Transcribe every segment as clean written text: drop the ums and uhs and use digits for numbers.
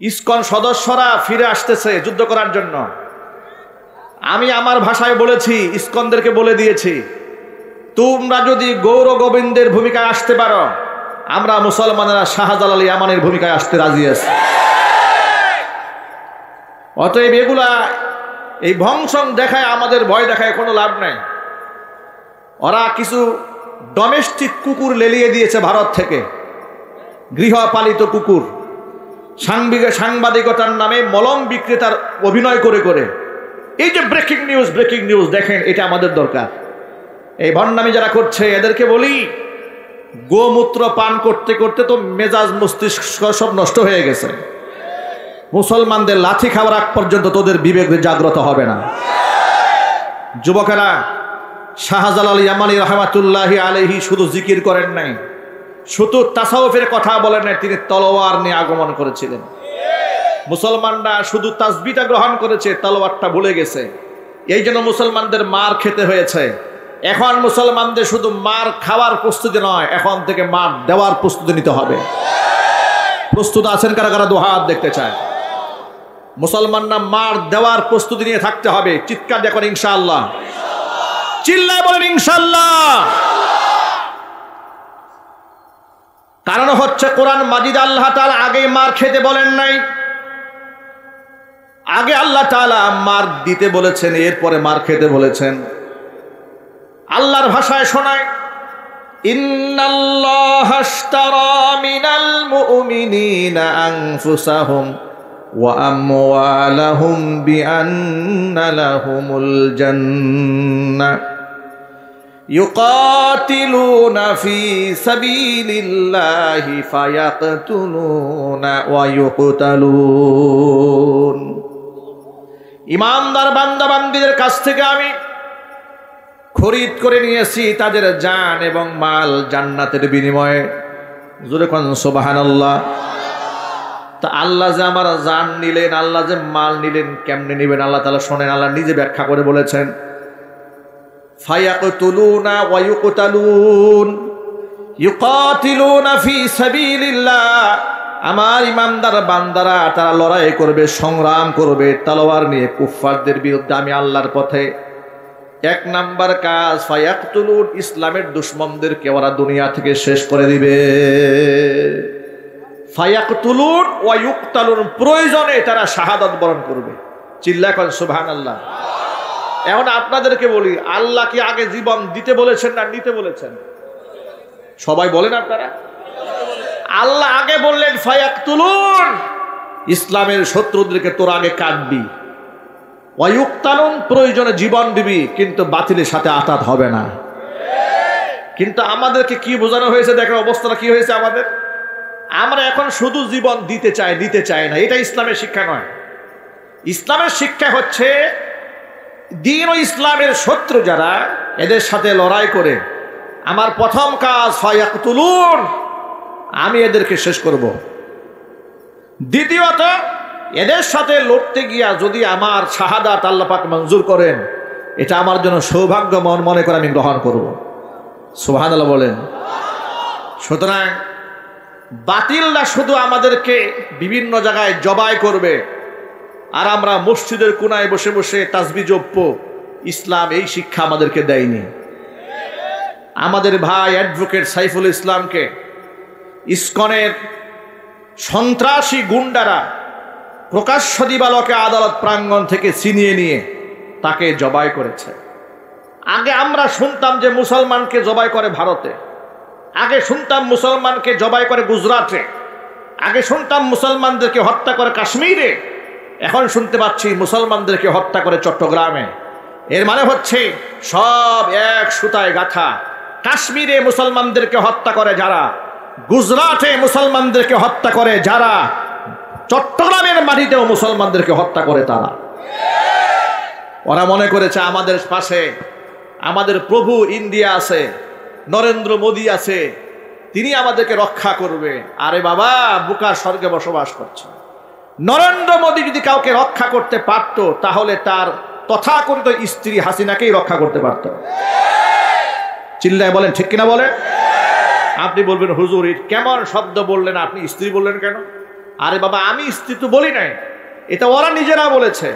ISKCON সদস্যরা ফিরে আসতেছে যুদ্ধ করার জন্য। আমি আমার ভাষায় বলেছি, ইসকনদেরকে বলে দিয়েছি, তোমরা যদি গৌর গোবিন্দের ভূমিকায় আসতে পারো, আমরা মুসলমানেরা শাহজালাল ইয়ামানের ভূমিকায় আসতে রাজি আছি। অতএব এগুলা এই ভংসং দেখায় আমাদের ভয় দেখায় কোনো লাভ নাই। ওরা কিছু ডোমেস্টিক কুকুর লেলিয়ে দিয়েছে ভারত থেকে, গৃহপালিত কুকুর, সাংবাদিকতার নামে মলম বিক্রেতার অভিনয় করে করে। এই যে ব্রেকিং নিউজ দেখেন, এটা আমাদের দরকার। এই ভণ্ডামি যারা করছে এদেরকে বলি, গোমূত্র পান করতে করতে তো মেজাজ মস্তিষ্ক সব নষ্ট হয়ে গেছে। মুসলমানদের লাঠি খাওয়ার আগ পর্যন্ত তোদের বিবেক জাগ্রত হবে না। যুবকেরা, শাহজালাল ইয়ামানী রহমাতুল্লাহি আলাইহি শুধু জিকির করেন নাই, শুধু তাসাউফের কথা বলেন নাই, তিনি তলোয়ার নিয়ে আগমন করেছিলেন। মুসলমানরা শুধু তাসবিহটা গ্রহণ করেছে, তলোয়ারটা ভুলে গেছে। এই জন্য মুসলমানদের মার খেতে হয়েছে। এখন মুসলমানদের শুধু মার খাওয়ার প্রস্তুতি নয়, এখন থেকে মার দেওয়ার প্রস্তুতি নিতে হবে। প্রস্তুত আছেন কারা কারা? দুহাত দেখতে চায়। মুসলমানরা মার দেওয়ার প্রস্তুতি নিয়ে থাকতে হবে। চিৎকার দেখুন ইনশাআল্লাহ, চিল্লায় বলেন ইনশাআল্লাহ। কারণ হচ্ছে কোরআন মাজিদ আল্লাহ তাআলা আগে মার খেতে বলেন নাই, আগে আল্লাহ তাআলা মার দিতে বলেছেন, এরপরে মার খেতে বলেছেন। আল্লাহর ভাষায় শোনায়, ইন্নাল্লাহা আশতারা মিনাল মুমিনিনা আনফুসাহুম ওয়া আমওয়ালাহুম বিআন্না লাহুমুল জান্নাহ ইউকাতিলুনা ফি সাবিলিল্লাহি ফায়াকতুলুনা ওয়া ইউকতালুন। ইমানদার বান্দা বান্দীদের কাছ থেকে আমি খরিদ করে নিয়েছি তাদের জান এবং মাল জান্নাতের বিনিময়ে। জোরে কোন সুবহানাল্লাহ। তা আল্লাহ যে আমার জান নিলেন, আল্লাহ যে মাল নিলেন, কেমনে নিবেন আল্লাহ তাআলা শোনেন। আল্লাহ নিজে ব্যাখ্যা করে বলেছেন, ফায়াকতুলুনা ওয়া ইউকতালুন ইউকাতিলুনা ফি সাবিলিল্লাহ। আমার ইমানদার বান্দারা তারা লড়াই করবে, সংগ্রাম করবে তলোয়ার নিয়ে কুফফারদের বিরুদ্ধে আমি আল্লাহর পথে। এক নাম্বার কাজ, ফায়াকতুলুন, ইসলামের দুশমনদেরকে ওরা দুনিয়া থেকে শেষ করে দিবে। ফায়াকতুলুন ওয়া ইউকতালুন, প্রয়োজনে তারা শাহাদাত বরণ করবে। চিল্লায় কোন সুবহানাল্লাহ। এখন আপনাদেরকে বলি, আল্লাহ কি আগে জীবন দিতে বলেছেন না নিতে বলেছেন? সবাই বলেন আপনারা। আল্লাহ আগে বললেন ফায়াকতুলুন, ইসলামের শত্রুদেরকে তোর আগে কাটবি। ওয়া ইউকতালুন, প্রয়োজনে জীবন দিবি, কিন্তু বাতিলের সাথে আঘাত হবে না। কিন্তু আমাদেরকে কি বোঝানো হয়েছে দেখেন অবস্থাটা কি হয়েছে আমাদের। আমরা এখন শুধু জীবন দিতে চাই না। এটা ইসলামের শিক্ষা নয়। ইসলামের শিক্ষা হচ্ছে দ্বীন ও ইসলামের শত্রু যারা, এদের সাথে লড়াই করে আমার প্রথম কাজ ফায়াকতুলুন, আমি এদেরকে শেষ করব। দ্বিতীয়ত, এদের সাথে লড়তে গিয়া যদি আমার শাহাদাত আল্লাহ পাক মঞ্জুর করেন, এটা আমার জন্য সৌভাগ্য মনে করে আমি গ্রহণ করব। সুবহানাল্লাহ বলেন। সুতরাং বাতিলরা শুধু আমাদেরকে বিভিন্ন জায়গায় জবাই করবে, আর আমরা মসজিদের কোনায় বসে বসে তাসবিহ জপব। ইসলাম এই শিক্ষা আমাদেরকে দেয়নি। আমাদের ভাই অ্যাডভোকেট সাইফুল ইসলামকে ইসকনের সন্ত্রাসী গুন্ডারা প্রকাশ্য দিবালোকে আদালত প্রাঙ্গণ থেকে ছিনিয়ে নিয়ে তাকে জবাই করেছে। আগে আমরা শুনতাম যে মুসলমানকে জবাই করে ভারতে, আগে শুনতাম মুসলমানকে জবাই করে গুজরাটে, আগে শুনতাম মুসলমানদেরকে হত্যা করে কাশ্মীরে, এখন শুনতে পাচ্ছি মুসলমানদেরকে হত্যা করে চট্টগ্রামে। এর মানে হচ্ছে সব এক সুতায় গাঁথা। কাশ্মীরে মুসলমানদেরকে হত্যা করে যারা, গুজরাটে মুসলমানদেরকে হত্যা করে যারা, চট্টগ্রামের মাটিতেও মুসলমানদেরকে হত্যা করে তারা। ওরা মনে করেছে আমাদের পাশে আমাদের প্রভু ইন্ডিয়া আছে, নরেন্দ্র মোদী আছে, তিনি আমাদেরকে রক্ষা করবে। আরে বাবা, বুকা স্বর্গে বসবাস করছে। নরেন্দ্র মোদী যদি কাউকে রক্ষা করতে পারত, তাহলে তার তথাকথিত স্ত্রী হাসিনাকেই রক্ষা করতে পারত। চিল্লায় বলেন ঠিক কিনা বলেন। আপনি বলবেন হুজুর কেমন শব্দ বললেন, আপনি স্ত্রী বললেন কেন? আরে বাবা, আমি স্ত্রী তো বলি নাই, এটা ওরা নিজেরা বলেছে।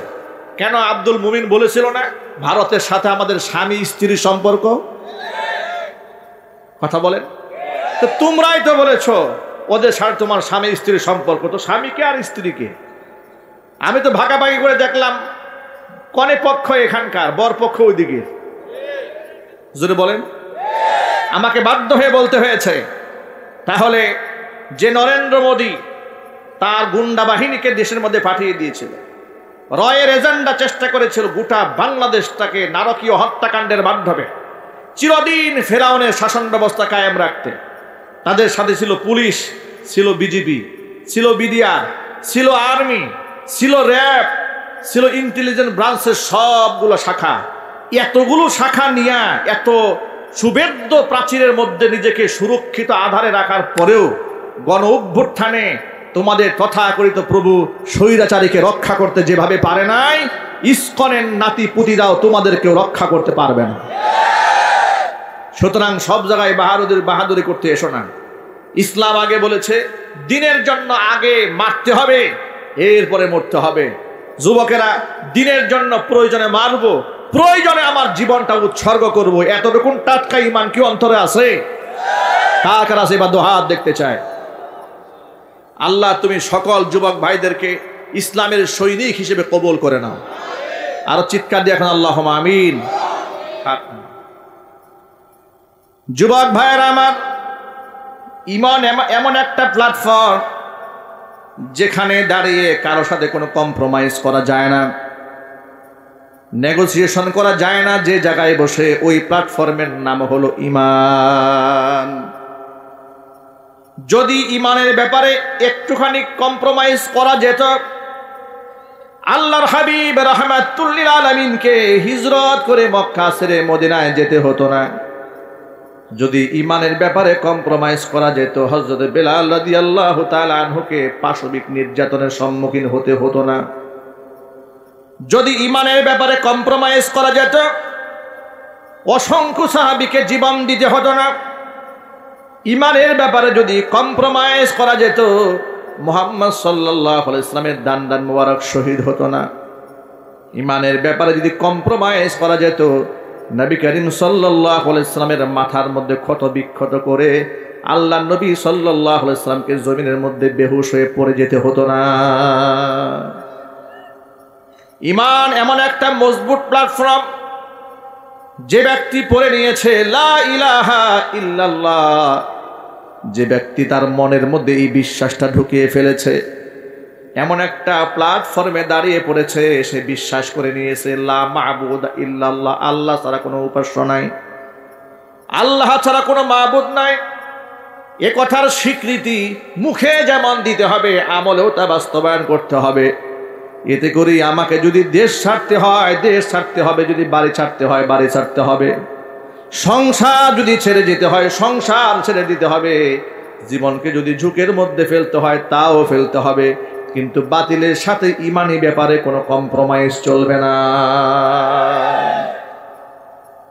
কেন আব্দুল মুমিন বলেছিল না ভারতের সাথে আমাদের স্বামী স্ত্রীর সম্পর্ক? কথা বলেন তো, তোমরাই তো বলেছো ওদের সাথে তোমার স্বামী স্ত্রীর সম্পর্ক। তো স্বামীকে আর স্ত্রীকে আমি তো ভাগাভাগি করে দেখলাম, কনে পক্ষ এখানকার, বর পক্ষ ওইদিকে। জোরে বলেন। আমাকে বাধ্য হয়ে বলতে হয়েছে। তাহলে যে নরেন্দ্র মোদী তার গুন্ডা বাহিনীকে দেশের মধ্যে পাঠিয়ে দিয়েছিল, রয়ের এজেন্ডা চেষ্টা করেছিল গোটা বাংলাদেশটাকে নারকীয় হত্যাকাণ্ডের মাধ্যমে চিরদিন ফেরাউনের শাসন ব্যবস্থা কায়েম রাখতে। তাদের সাথে ছিল পুলিশ, ছিল বিজিবি, ছিল বিডিআর, ছিল আর্মি, ছিল র্যাব, ছিল ইন্টেলিজেন্স ব্রাঞ্চের সবগুলো শাখা। এতগুলো শাখা নিয়ে এত সুবেদ্য প্রাচীরের মধ্যে নিজেকে সুরক্ষিত আধারে রাখার পরেও গণ অভ্যুত্থানে তোমাদের তথাকথিত প্রভু স্বৈরাচারীকে রক্ষা করতে যেভাবে পারে নাই, ইসকনের নাতি পুতিরাও তোমাদেরকেও রক্ষা করতে পারবে না। সুতরাং সব জায়গায় বাহাদুরি করতে এসো না। ইসলাম আগে বলেছে দিনের জন্য আগে মারতে হবে, এরপরে মরতে হবে। যুবকেরা, দিনের জন্য প্রয়োজনে মারবো, প্রয়োজনে আমার জীবনটা উৎসর্গ করব, এতটুকু টাটকা ঈমান কি অন্তরে আছে? কার কার আছে? বা দুহাত দেখতে চায়। আল্লাহ তুমি সকল যুবক ভাইদেরকে ইসলামের সৈনিক হিসেবে কবুল করে নাও। আরো চিৎকার দিয়ে এখন আল্লাহুম্মা আমিন। যুবক ভাইয়েরা আমার, ঈমান এমন একটা প্ল্যাটফর্ম যেখানে দাঁড়িয়ে কারোর সাথে কোনো কম্প্রোমাইজ করা যায় না, নেগোসিয়েশন করা যায় না। যে জায়গায় বসে, ওই প্ল্যাটফর্মের নাম হলো ঈমান। যদি ঈমানের ব্যাপারে একটুখানি কম্প্রোমাইজ করা যেত, আল্লাহর হাবিব রাহমাতুল লিল আলামিনকে হিজরত করে মক্কা ছেড়ে মদিনায় যেতে হতো না। যদি ঈমানের ব্যাপারে কম্প্রোমাইজ করা যেত, হযরত বেলাল রাদিয়াল্লাহু তাআলা আনহুকে পাশবিক নির্যাতনের সম্মুখীন হতে হতো না। যদি ঈমানের ব্যাপারে কম্প্রোমাইজ করা যেত, অসংখ্য সাহাবীকে জীবন দিতে হতো না। ঈমানের ব্যাপারে যদি কম্প্রোমাইজ করা যেত, মুহাম্মদ সাল্লাল্লাহু আলাইহি ওয়াসাল্লামের দান মোবারক শহীদ হতো না। ঈমানের ব্যাপারে যদি কম্প্রোমাইজ করা যেত, নবী করিম সাল্লাল্লাহু আলাইহি ওয়াসাল্লামের মাথার মধ্যে ক্ষত বিক্ষত করে আল্লাহ নবী সাল্লাল্লাহু আলাইহি ওয়াসাল্লামকে জমিনের মধ্যে বেহুশ হয়ে পড়ে যেতে হতো না। ঈমান এমন একটা মজবুত প্ল্যাটফর্ম, যে ব্যক্তি পড়ে নিয়েছে লা ইলাহা ইল্লাল্লাহ, যে ব্যক্তি তার মনের মধ্যে এই বিশ্বাসটা ঢুকিয়ে ফেলেছে, এমন একটা প্ল্যাটফর্মে দাঁড়িয়ে পড়েছে, সে বিশ্বাস করে নিয়েছে লা মা'বুদা ইল্লাল্লাহ, আল্লাহ ছাড়া কোনো উপাস্য নাই, আল্লাহ ছাড়া কোনো মাবুদ নাই। এ কথার স্বীকৃতি মুখে যেমন দিতে হবে, আমলেও তা বাস্তবায়ন করতে হবে। এতে করে আমাকে যদি দেশ ছাড়তে হয় দেশ ছাড়তে হবে, যদি বাড়ি ছাড়তে হয় বাড়ি ছাড়তে হবে, সংসার যদি ছেড়ে যেতে হয় সংসার ছেড়ে দিতে হবে, জীবনকে যদি ঝুঁকের মধ্যে ফেলতে হয় তাও ফেলতে হবে। কিন্তু বাতিলের সাথে ঈমানি ব্যাপারে কোনো কম্প্রোমাইজ চলবে না।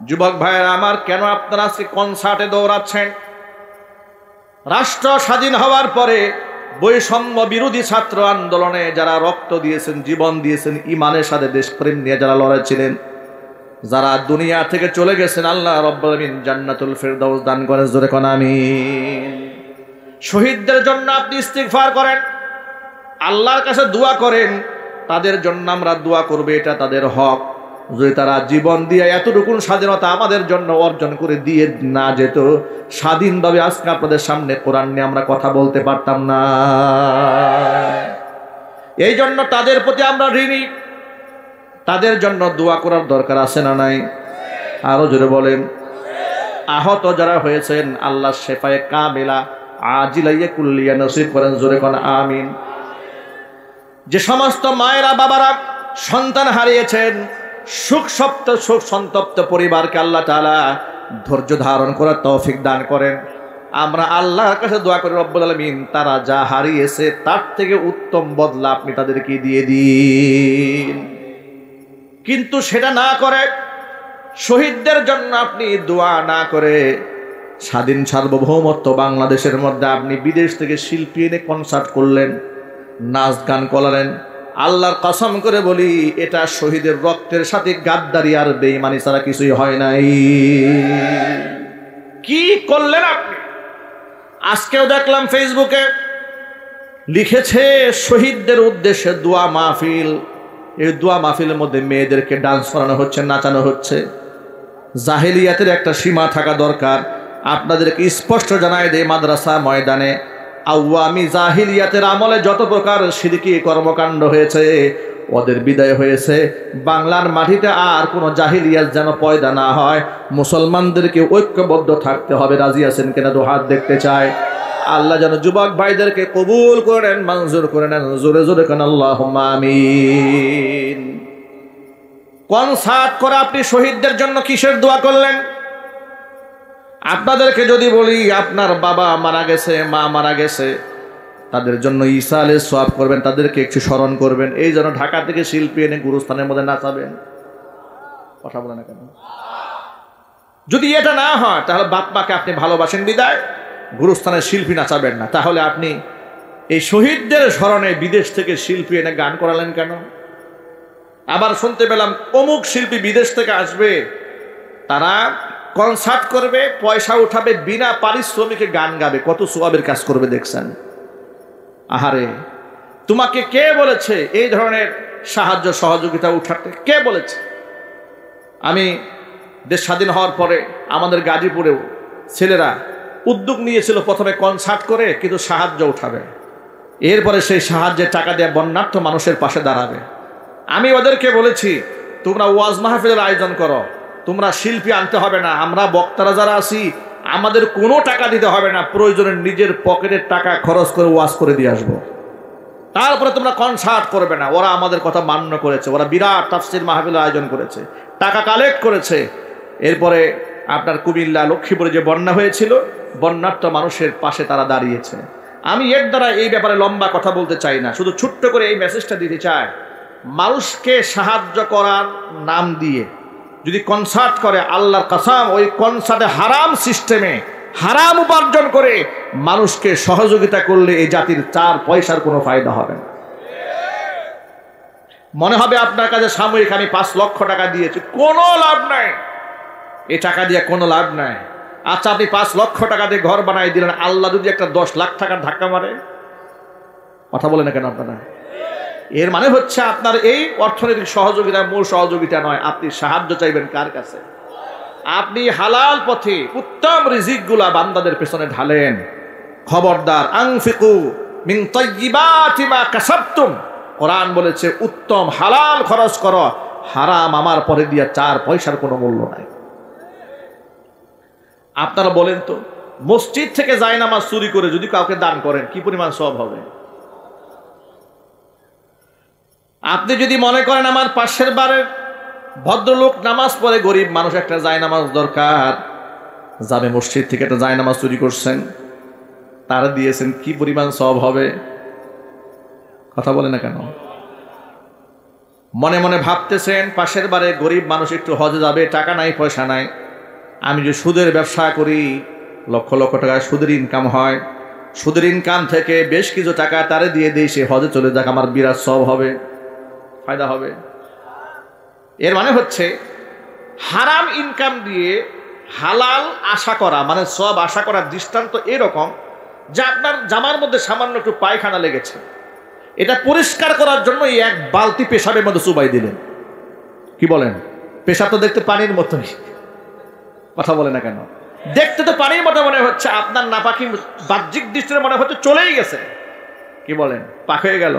যুবক ভাইয়েরা আমার, কেন আপনারা আজকে কনসার্টে দৌড়াচ্ছেন? রাষ্ট্র স্বাধীন হওয়ার পরে বৈষম্য বিরোধী ছাত্র আন্দোলনে যারা রক্ত দিয়েছেন, জীবন দিয়েছেন, ঈমানের সাথে দেশপ্রেম নিয়ে যারা লড়াইছিলেন, যারা দুনিয়া থেকে চলে গেছেন, আল্লাহ রাব্বুল আলামিন জান্নাতুল ফেরদাউস দান করেন। জোরে কোন আমিন। শহীদদের জন্য আপনি ইস্তিগফার করেন, আল্লাহর কাছে দোয়া করেন, তাদের জন্য আমরা দোয়া করব, এটা তাদের হক। যদি তারা জীবন দিয়ে এতটুকু স্বাধীনতা আমাদের জন্য অর্জন করে দিয়ে না যেত, স্বাধীনভাবে আজকে আপনাদের সামনে কোরআন নিয়ে আমরা কথা বলতে পারতাম না। এই জন্য তাদের প্রতি আমরা ঋণী, তাদের জন্য দোয়া করার দরকার আছে না নাই? আরো জোরে বলেন। আহত যারা হয়েছেন, আল্লাহ শেফায়ে কামিলা আজিলাইয়া কুল্লিয়া নসিব করেন। জোরে কোন আমিন। যে সমস্ত মায়েরা বাবারা সন্তান হারিয়েছেন, সুখ সন্তপ্ত পরিবারকে আল্লাহ তাআলা ধৈর্য ধারণ করার তৌফিক দান করেন। আমরা আল্লাহর কাছে দোয়া করি, রব্বুল আলামিন তারা যা হারিয়েছে তার থেকে উত্তম বদলা আপনি তাদেরকে দিয়ে দিন। কিন্তু সেটা না করে, শহীদদের জন্য আপনি দোয়া না করে, স্বাধীন সার্বভৌমত্ব বাংলাদেশের মধ্যে আপনি বিদেশ থেকে শিল্পী এনে কনসার্ট করলেন, নাচ গান করলেন, আল্লাহর কসম করে বলি এটা শহীদের রক্তের সাথে গাদ্দারি আর বেঈমানি ছাড়া কিছুই হয় নাই। কি করলেন আপনি? আজকেও দেখলাম ফেসবুকে লিখেছে শহীদদের উদ্দেশ্যে দোয়া মাহফিল। এই দোয়া মাহফিলের মধ্যে মেয়েদেরকে ডান্স করানো হচ্ছে, নাচানো হচ্ছে। জাহেলিয়াতের একটা সীমা থাকা দরকার। আপনাদেরকে স্পষ্ট জানাই দেয়, মাদ্রাসা ময়দানে আওয়ামী জাহিলিয়াতের আমলে যত প্রকার শিরকি কর্মকাণ্ড হয়েছে ওদের বিদায় হয়েছে। বাংলার মাটিতে আর কোনো জাহিলিয়াত যেন পয়দা না হয়। মুসলমানদেরকে ঐক্যবদ্ধ থাকতে হবে। রাজি আছেন কিনা? তো হাত দেখতে চায়। আল্লাহ যেন যুবক ভাইদেরকে কবুল করেন, মঞ্জুর করে নেন। জোরে জোরে কেন আল্লাহুম্মা আমিন। কনসার্ট করে আপনি শহীদদের জন্য কিসের দোয়া করলেন? আপনাদেরকে যদি বলি আপনার বাবা মারা গেছে, মা মারা গেছে, তাদের জন্য ইসালের সওয়াব করবেন, তাদেরকে একটু স্মরণ করবেন। এই জন্য ঢাকা থেকে শিল্পী এনে গুরুস্থানের মধ্যে নাচাবেন। কথা বলে না কেন? যদি এটা না হয় তাহলে বাপ মাকে আপনি ভালোবাসেন বিদায় গুরুস্থানের শিল্পী নাচাবেন না। তাহলে আপনি এই শহীদদের স্মরণে বিদেশ থেকে শিল্পী এনে গান করালেন কেন? আবার শুনতে পেলাম অমুক শিল্পী বিদেশ থেকে আসবে, তারা কনসার্ট করবে, পয়সা উঠাবে, বিনা পারিশ্রমিকে গান গাবে। কত সওয়াবের কাজ করবে দেখছেন? আহারে, তোমাকে কে বলেছে এই ধরনের সাহায্য সহযোগিতা উঠাতে? কে বলেছে? আমি দেশ স্বাধীন হওয়ার পরে আমাদের গাজীপুরেও ছেলেরা উদ্যোগ নিয়েছিল প্রথমে কনসার্ট করে কিন্তু সাহায্য উঠাবে, এরপরে সেই সাহায্যের টাকা দিয়ে বন্যার্থ মানুষের পাশে দাঁড়াবে। আমি ওদেরকে বলেছি তোমরা ওয়াজ মাহফিলের আয়োজন করো, তোমরা শিল্পী আনতে হবে না, আমরা বক্তারা যারা আছি আমাদের কোনো টাকা দিতে হবে না, প্রয়োজনে নিজের পকেটের টাকা খরচ করে ওয়াজ করে দিয়ে আসবো, তারপরে তোমরা কনসার্ট করবে না। ওরা আমাদের কথা মান্য করেছে, ওরা বিরাট তাফসীর মাহফিলের আয়োজন করেছে, টাকা কালেক্ট করেছে। এরপরে আপনার কুমিল্লা লক্ষ্মীপুরে যে বন্যা হয়েছিল, বন্যার্থ মানুষের পাশে তারা দাঁড়িয়েছে। আমি এর দ্বারা এই ব্যাপারে লম্বা কথা বলতে চাই না, শুধু ছোট্ট করে এই মেসেজটা দিতে চাই, মানুষকে সাহায্য করার নাম দিয়ে যদি কনসার্ট করে, আল্লাহর কসম ওই কনসার্টে হারাম সিস্টেমে হারাম উপার্জন করে মানুষকে সহযোগিতা করলে এই জাতির 4 পয়সার কোনো ফায়দা হবে না। মনে হবে আপনার কাছে সাময়িক আমি 5 লক্ষ টাকা দিয়েছি, কোনো লাভ নাই, এই টাকা দিয়ে কোনো লাভ নাই। আচ্ছা, আপনি 5 লক্ষ টাকা দিয়ে ঘর বানাই দিলেন, আল্লাহ যদি একটা 10 লাখ টাকার ধাক্কা মারে, কথা বলে না কেন আপনারা? এর মানে হচ্ছে আপনার এই অর্থনৈতিক সহযোগিতা মূল সহযোগিতা নয়। আপনি সাহায্য চাইবেন কার কাছে? আপনি হালাল পথে উত্তম রিজিকগুলা বান্দাদের পেছনে ঢালেন। খবরদার, আনফিকু মিন তাইয়্যিবাতি মা কাসাবতুম, কোরআন বলেছে উত্তম হালাল খরচ করো, হারাম আমার পরে দিয়া 4 পয়সার কোনো মূল্য নাই। আপনারা বলেন তো, মসজিদ থেকে জায়নামাজ চুরি করে যদি কাউকে দান করেন কি পরিমাণ সওয়াব হবে? আপনি যদি মনে করেন আমার পাশের বাড়ির ভদ্রলোক নামাজ পড়ে, গরিব মানুষ, একটা জায়নামাজ দরকার, যাবে মসজিদ থেকে একটা জায়নামাজ চুরি করছেন, তারা দিয়েছেন, কি পরিমাণ সওয়াব হবে? কথা বলে না কেন? মনে মনে ভাবতেছেন পাশের বাড়ির গরিব মানুষ একটু হজে যাবে, টাকা নাই, পয়সা নাই, আমি যে সুদের ব্যবসা করি, লক্ষ লক্ষ টাকা সুদের ইনকাম হয়, সুদের ইনকাম থেকে বেশ কিছু টাকা তারে দিয়ে দিই, সে হজে চলে যাক, আমার বিরাট সওয়াব হবে, ফায়দা হবে। এর মানে হচ্ছে হারাম ইনকাম দিয়ে হালাল আশা করা, মানে সওয়াব আশা করার দৃষ্টান্ত এরকম যে আপনার জামার মধ্যে সামান্য একটু পায়খানা লেগেছে, এটা পরিষ্কার করার জন্য এক বালতি পেশাবের মধ্যে চুবাই দিলেন। কি বলেন? পেশাব তো দেখতে পানির মতোই, কথা বলে না কেন? দেখতে তো পানির মতো মনে হচ্ছে, আপনার নাপাকি বাহ্যিক দৃষ্টিতে মনে হচ্ছে চলেই গেছে, কি বলেন, পাক হয়ে গেল।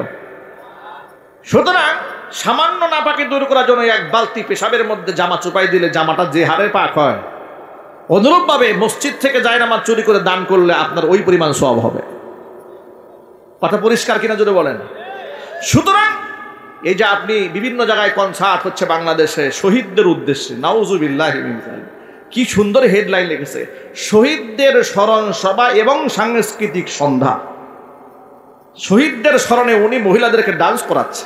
সুতরাং সামান্য নাপাকি দূর করার জন্য এক বালতি পেশাবের মধ্যে জামা চুপাই দিলে জামাটা যে হারে পাক হয়, অনুরূপভাবে মসজিদ থেকে জায়নামাজ চুরি করে দান করলে আপনার ওই পরিমাণ সওয়াব হবে। কথা পরিষ্কার কিনা যদি বলেন? সুতরাং এই যে আপনি বিভিন্ন জায়গায় কনসার্ট হচ্ছে বাংলাদেশে শহীদদের উদ্দেশ্যে, নাউজুবিল্লাহি মিন যালিক, কি সুন্দর হেডলাইন লিখেছে, শহীদদের স্মরণ সভা এবং সাংস্কৃতিক সন্ধ্যা। শহীদদের স্মরণে উনি মহিলাদেরকে ডান্স করাচ্ছে,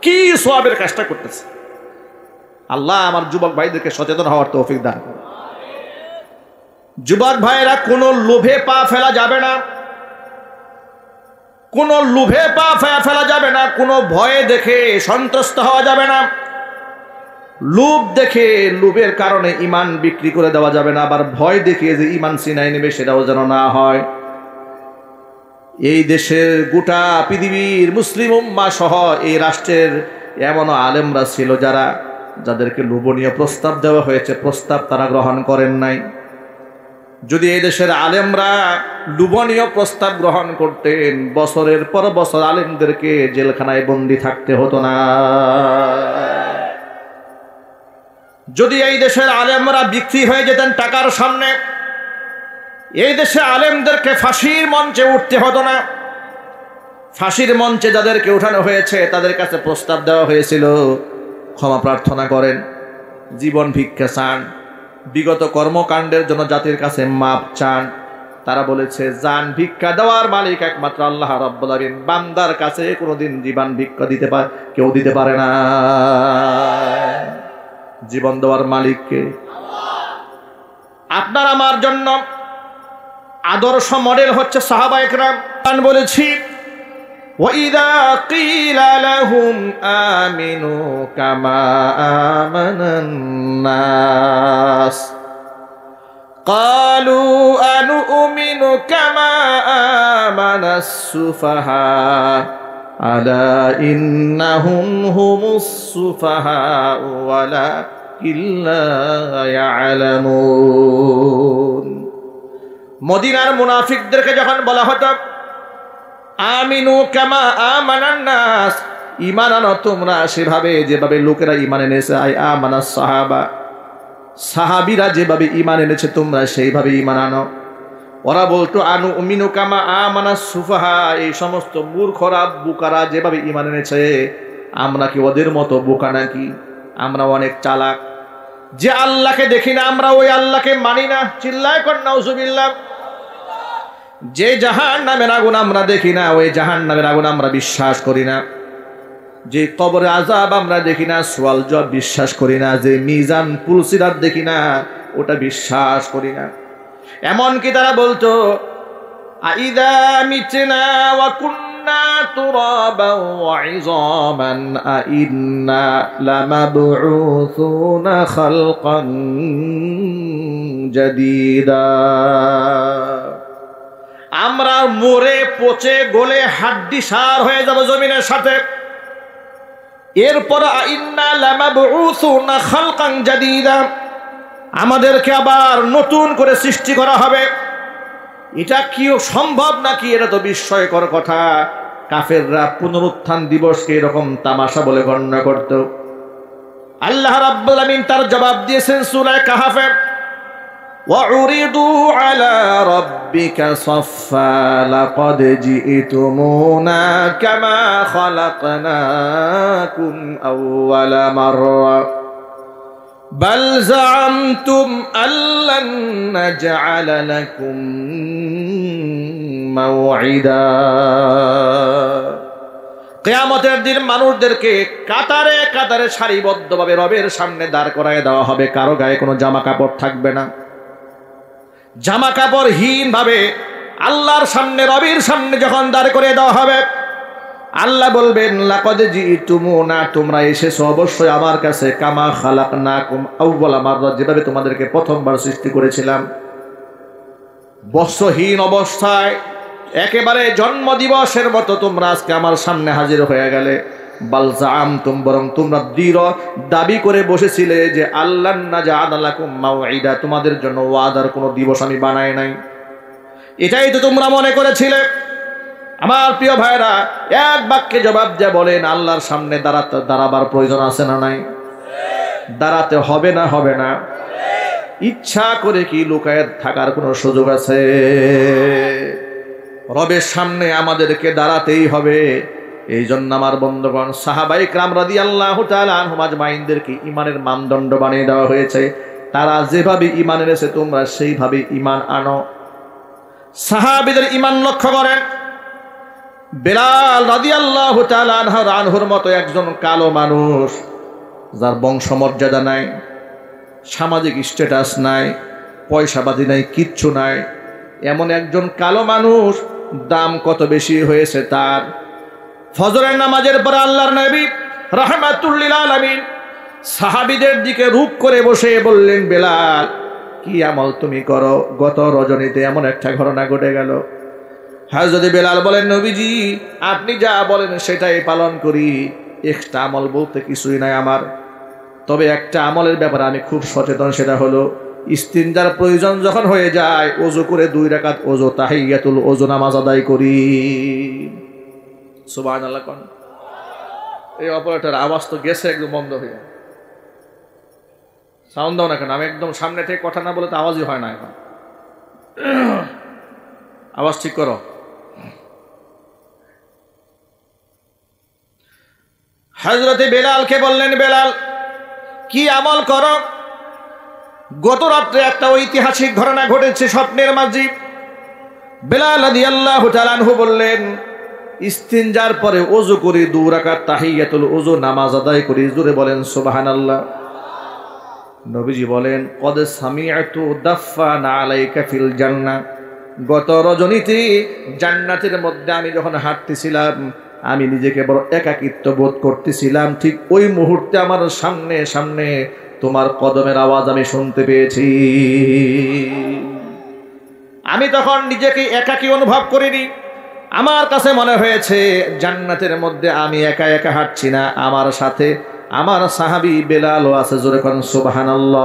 কি সওয়াবের কাজটা করতেছে। আল্লাহ আমার যুবক ভাইদেরকে সচেতন হওয়ার তৌফিক দান করুন। যুবক ভাইয়েরা, কোনো লোভে পা ফেলা যাবে না, কোনো লোভে পা ফেলা যাবে না, কোনো ভয়ে দেখে সন্ত্রস্ত হওয়া যাবে না। লোভ দেখে, লোভের কারণে ইমান বিক্রি করে দেওয়া যাবে না, আবার ভয় দেখে যে ইমান ছিনাই নেবে সেটাও যেন না হয়। এই দেশের গোটা পৃথিবীর মুসলিম উম্মাহ সহ এই রাষ্ট্রের এমন আলেমরা ছিল যাদেরকে লোভনীয় প্রস্তাব দেওয়া হয়েছে, প্রস্তাব তারা গ্রহণ করেন নাই। যদি এই দেশের আলেমরা লোভনীয় প্রস্তাব গ্রহণ করতেন, বছরের পর বছর আলেমদেরকে জেলখানায় বন্দী থাকতে হতো না। যদি এই দেশের আলেমরা বিক্রি হয়ে যেতেন টাকার সামনে, এই দেশে আলেমদেরকে ফাঁসির মঞ্চে উঠতে হতো না। ফাঁসির মঞ্চে যাদেরকে উঠানো হয়েছে তাদের কাছে প্রস্তাব দেওয়া হয়েছিল, ক্ষমা প্রার্থনা করেন, জীবন ভিক্ষা চান, বিগত কর্মকাণ্ডের জন্য জাতির কাছে মাপ চান। তারা বলেছে জান ভিক্ষা দেওয়ার মালিক একমাত্র আল্লাহ রাব্বুল আলামিন, বান্দার কাছে কোনোদিন জীবন ভিক্ষা কেউ দিতে পারে না। জীবন দেওয়ার মালিককে। আপনার আমার জন্য আদর্শ মডেল হচ্ছে সাহাবায়ে কেরাম। আমি বলেছি وَإِذَا قِيلَ لَهُمْ آمِنُوا كَمَا آمَنَ النَّاسُ قَالُوا أَنُؤْمِنُ كَمَا آمَنَ السُّفَهَاءُ أَلَا إِنَّهُمْ هُمُ السُّفَهَاءُ وَلَكِنْ لَا يَعْلَمُونَ। মদিনার মুনাফিকদেরকে যখন বলা হতো আমিনু কামা আমানান নাস, ঈমান আনো তোমরা সেভাবে যেভাবে লোকেরা ঈমান এনেছে, আই আমানাস সাহাবা, সাহাবীরা যেভাবে ঈমান এনেছে তোমরা সেইভাবে ঈমান আনো। ওরা বলতো আনু উমিনু কামা আমানাস সুফাহা, এই সমস্ত মূর্খরা বোকারা যেভাবে ঈমান এনেছে আমরা কি ওদের মতো বোকা নাকি? আমরা অনেক চালাক, যে আল্লাহকে দেখি না আমরা ওই আল্লাহকে মানি না। চিল্লায় কর নাউজুবিল্লাহ। যে জাহান্নামের আগুন আমরা দেখি না ওই জাহান্নামের আগুন আমরা বিশ্বাস করি না। যে কবরে আযাব আমরা দেখি না, সওয়াল জবাব বিশ্বাস করি না। যে মিজান পুলসিরাত দেখি না ওটা বিশ্বাস করি না। এমনকি তারা বলতো আইদা মিতনা ওয়া কুন্না তুরাবান ওয়া ইযামান আইন্না লামাবউসুনা খালকান জাদীদা, আমরা মরে পচে গলে হাড্ডি সার হয়ে যাব জমিনের সাথে। এরপর আইন্না লামাবউসুনা খালকান জাদীদা, আমাদেরকে আবার নতুন করে সৃষ্টি করা হবে। এটা কি সম্ভব নাকি? এটা তো বিস্ময়কর কথা। কাফেররা পুনরুত্থান দিবসকে এরকম তামাশা বলে গণ্য করত। আল্লাহ রাব্বুল আমিন তার জবাব দিয়েছেন সূরা কাহফে, وَعُرِضُوا عَلَى رَبِّكَ صَفًّا لَقَدْ جِئْتُمُونَا كَمَا خَلَقْنَاكُمْ أَوَّلَ مَرَّةٍ بَلْ زَعَمْتُمْ أَن لَّن نَّجْعَلَ لَكُم مَّوْعِدًا। কিয়ামতের দিন মানুষদেরকে কাতারে কাতারে সারিবদ্ধভাবে রবের সামনে দাঁড় করায় দেওয়া হবে, কারো গায়ে কোনো জামা কাপড় থাকবে না। জামা কাপড়হীন ভাবে আল্লাহর সামনে, রবের সামনে যখন দাঁড় করে দেওয়া হবে, আল্লাহ বলবেন লাকাদ জিতুমুনা, তোমরা এসেছো অবশ্যই আমার কাছে, কামা খালাকনাকুম আউওয়ালা মাররা, যেভাবে তোমাদেরকে প্রথমবার সৃষ্টি করেছিলাম। বস্ত্রহীন অবস্থায় একেবারে জন্ম দিবসের মতো তোমরা আজকে আমার সামনে হাজির হয়ে গেলে। বাল জাআমতুম, বরং তোমরা দৃঢ় দাবি করে বসেছিলে যে আল্লাহ নাজআলা লাকুম মাওঈদা, তোমাদের জন্য ওয়াদার কোনো দিবস আমি বানাই নাই। এটাই তো তোমরা মনে করেছিলে। আমার প্রিয় ভাইরা, এক বাক্যে জবাব দিয়ে বলেন আল্লাহর সামনে দাঁড়াবার প্রয়োজন আছে না নাই? দাঁড়াতে হবে না হবে না? ইচ্ছা করে কি লুকায়ে থাকার কোনো সুযোগ আছে? রবের সামনে আমাদেরকে দাঁড়াতেই হবে। এই জন্য আমার বন্ধুগণ, সাহাবায়ে কেরাম রাদিয়াল্লাহু তাআলা আনহুম আজমাইনদেরকে ঈমানের মানদণ্ড বানিয়ে দেওয়া হয়েছে। তারা যেভাবে ঈমান এনেছে তোমরা সেইভাবে ঈমান আনো। সাহাবীদের ঈমান লক্ষ্য করেন। বেলাল রাদিয়াল্লাহু তাআলা আনহুর মতো একজন কালো মানুষ, যার বংশমর্যাদা নাই, সামাজিক স্ট্যাটাস নাই, পয়সাবাদী নাই, কিচ্ছু নাই, এমন একজন কালো মানুষ দাম কত বেশি হয়েছে তার। ফজরের নামাজের পর আল্লাহর নবী রাহমাতুল লিল আলামিন সাহাবীদের দিকে রূপ করে বসে বললেন, বেলাল কি আমল তুমি করো? গত রজনীতে এমন একটা ঘটনা ঘটে গেল। হযরত বেলাল বলেন, নবীজি আপনি যা বলেন সেটাই পালন করি, একটা আমল বলতে কিছুই নাই আমার, তবে একটা আমলের ব্যাপারে আমি খুব সচেতন, সেটা হলো ইস্তিনজার প্রয়োজন যখন হয়ে যায় ওযু করে 2 রাকাত ওযু তাহিয়াতুল ওযু নামাজ আদায় করি। সুবহানাল্লাহ কোন। এই অপারেটর আওয়াজ তো গেছে একদম বন্ধ হয়ে, সাউন্ড দাও না কেন? আমি একদম সামনে থেকে কথা না বলে তো আওয়াজই হয় না এখন। আওয়াজ ঠিক করো। হযরতে বেলালকে বললেন, বেলাল কি আমল করো? গত রাত্রে একটা ঐতিহাসিক ঘটনা ঘটেছে স্বপ্নের মাঝে। বেলাল রাদিয়াল্লাহু তাআলা আনহু বললেন, ইস্তিনজার পরে ওযু করি 2 রাকাত তাহিয়াতুল ওযু নামাজ আদায় করি। জোরে বলেন সুবহানাল্লাহ। নবীজি বলেন, কদ সামিআতু দাফফানা আলাইকা ফিল জান্নাহ, গত রজনীতে জান্নাতের মধ্যে আমি যখন হাঁটতেছিলাম আমি নিজেকে বড় একাকিত্ব বোধ করতেছিলাম, ঠিক ওই মুহূর্তে আমার সামনে সামনে তোমার কদমের আওয়াজ আমি শুনতে পেয়েছি। আমি তখন নিজেকে একাকী অনুভব করিনি, আমার কাছে মনে হয়েছে জান্নাতের মধ্যে আমি একা একা হাঁটছি না, আমার সাথে আমার সাহাবী বেলালও আছে। জোরে কোন সুবহানাল্লাহ।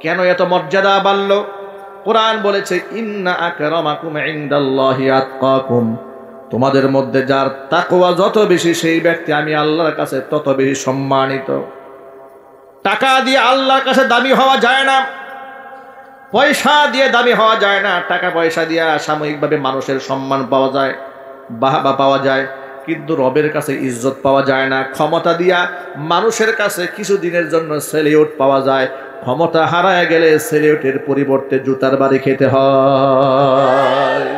কেন এত মর্যাদা বাড়ল? কোরআন বলেছে, ইন্না আকরামাকুম ইনদাল্লাহি আতকাকুম, তোমাদের মধ্যে যার তাকওয়া যত বেশি সেই ব্যক্তি আমি আল্লাহর কাছে তত বেশি সম্মানিত। টাকা দিয়ে আল্লাহর কাছে দামি হওয়া যায় না, পয়সা দিয়ে দামি হওয়া যায় না। টাকা পয়সা দিয়ে সাময়িকভাবে মানুষের সম্মান পাওয়া যায়, বাহবা পাওয়া যায়, কিন্তু রবের কাছে ইজ্জত পাওয়া যায় না। ক্ষমতা দিয়া মানুষের কাছে কিছু দিনের জন্য সেলিউট পাওয়া যায়, ক্ষমতা হারায় গেলে সেলিউটের পরিবর্তে জুতার বাড়ি খেতে হয়।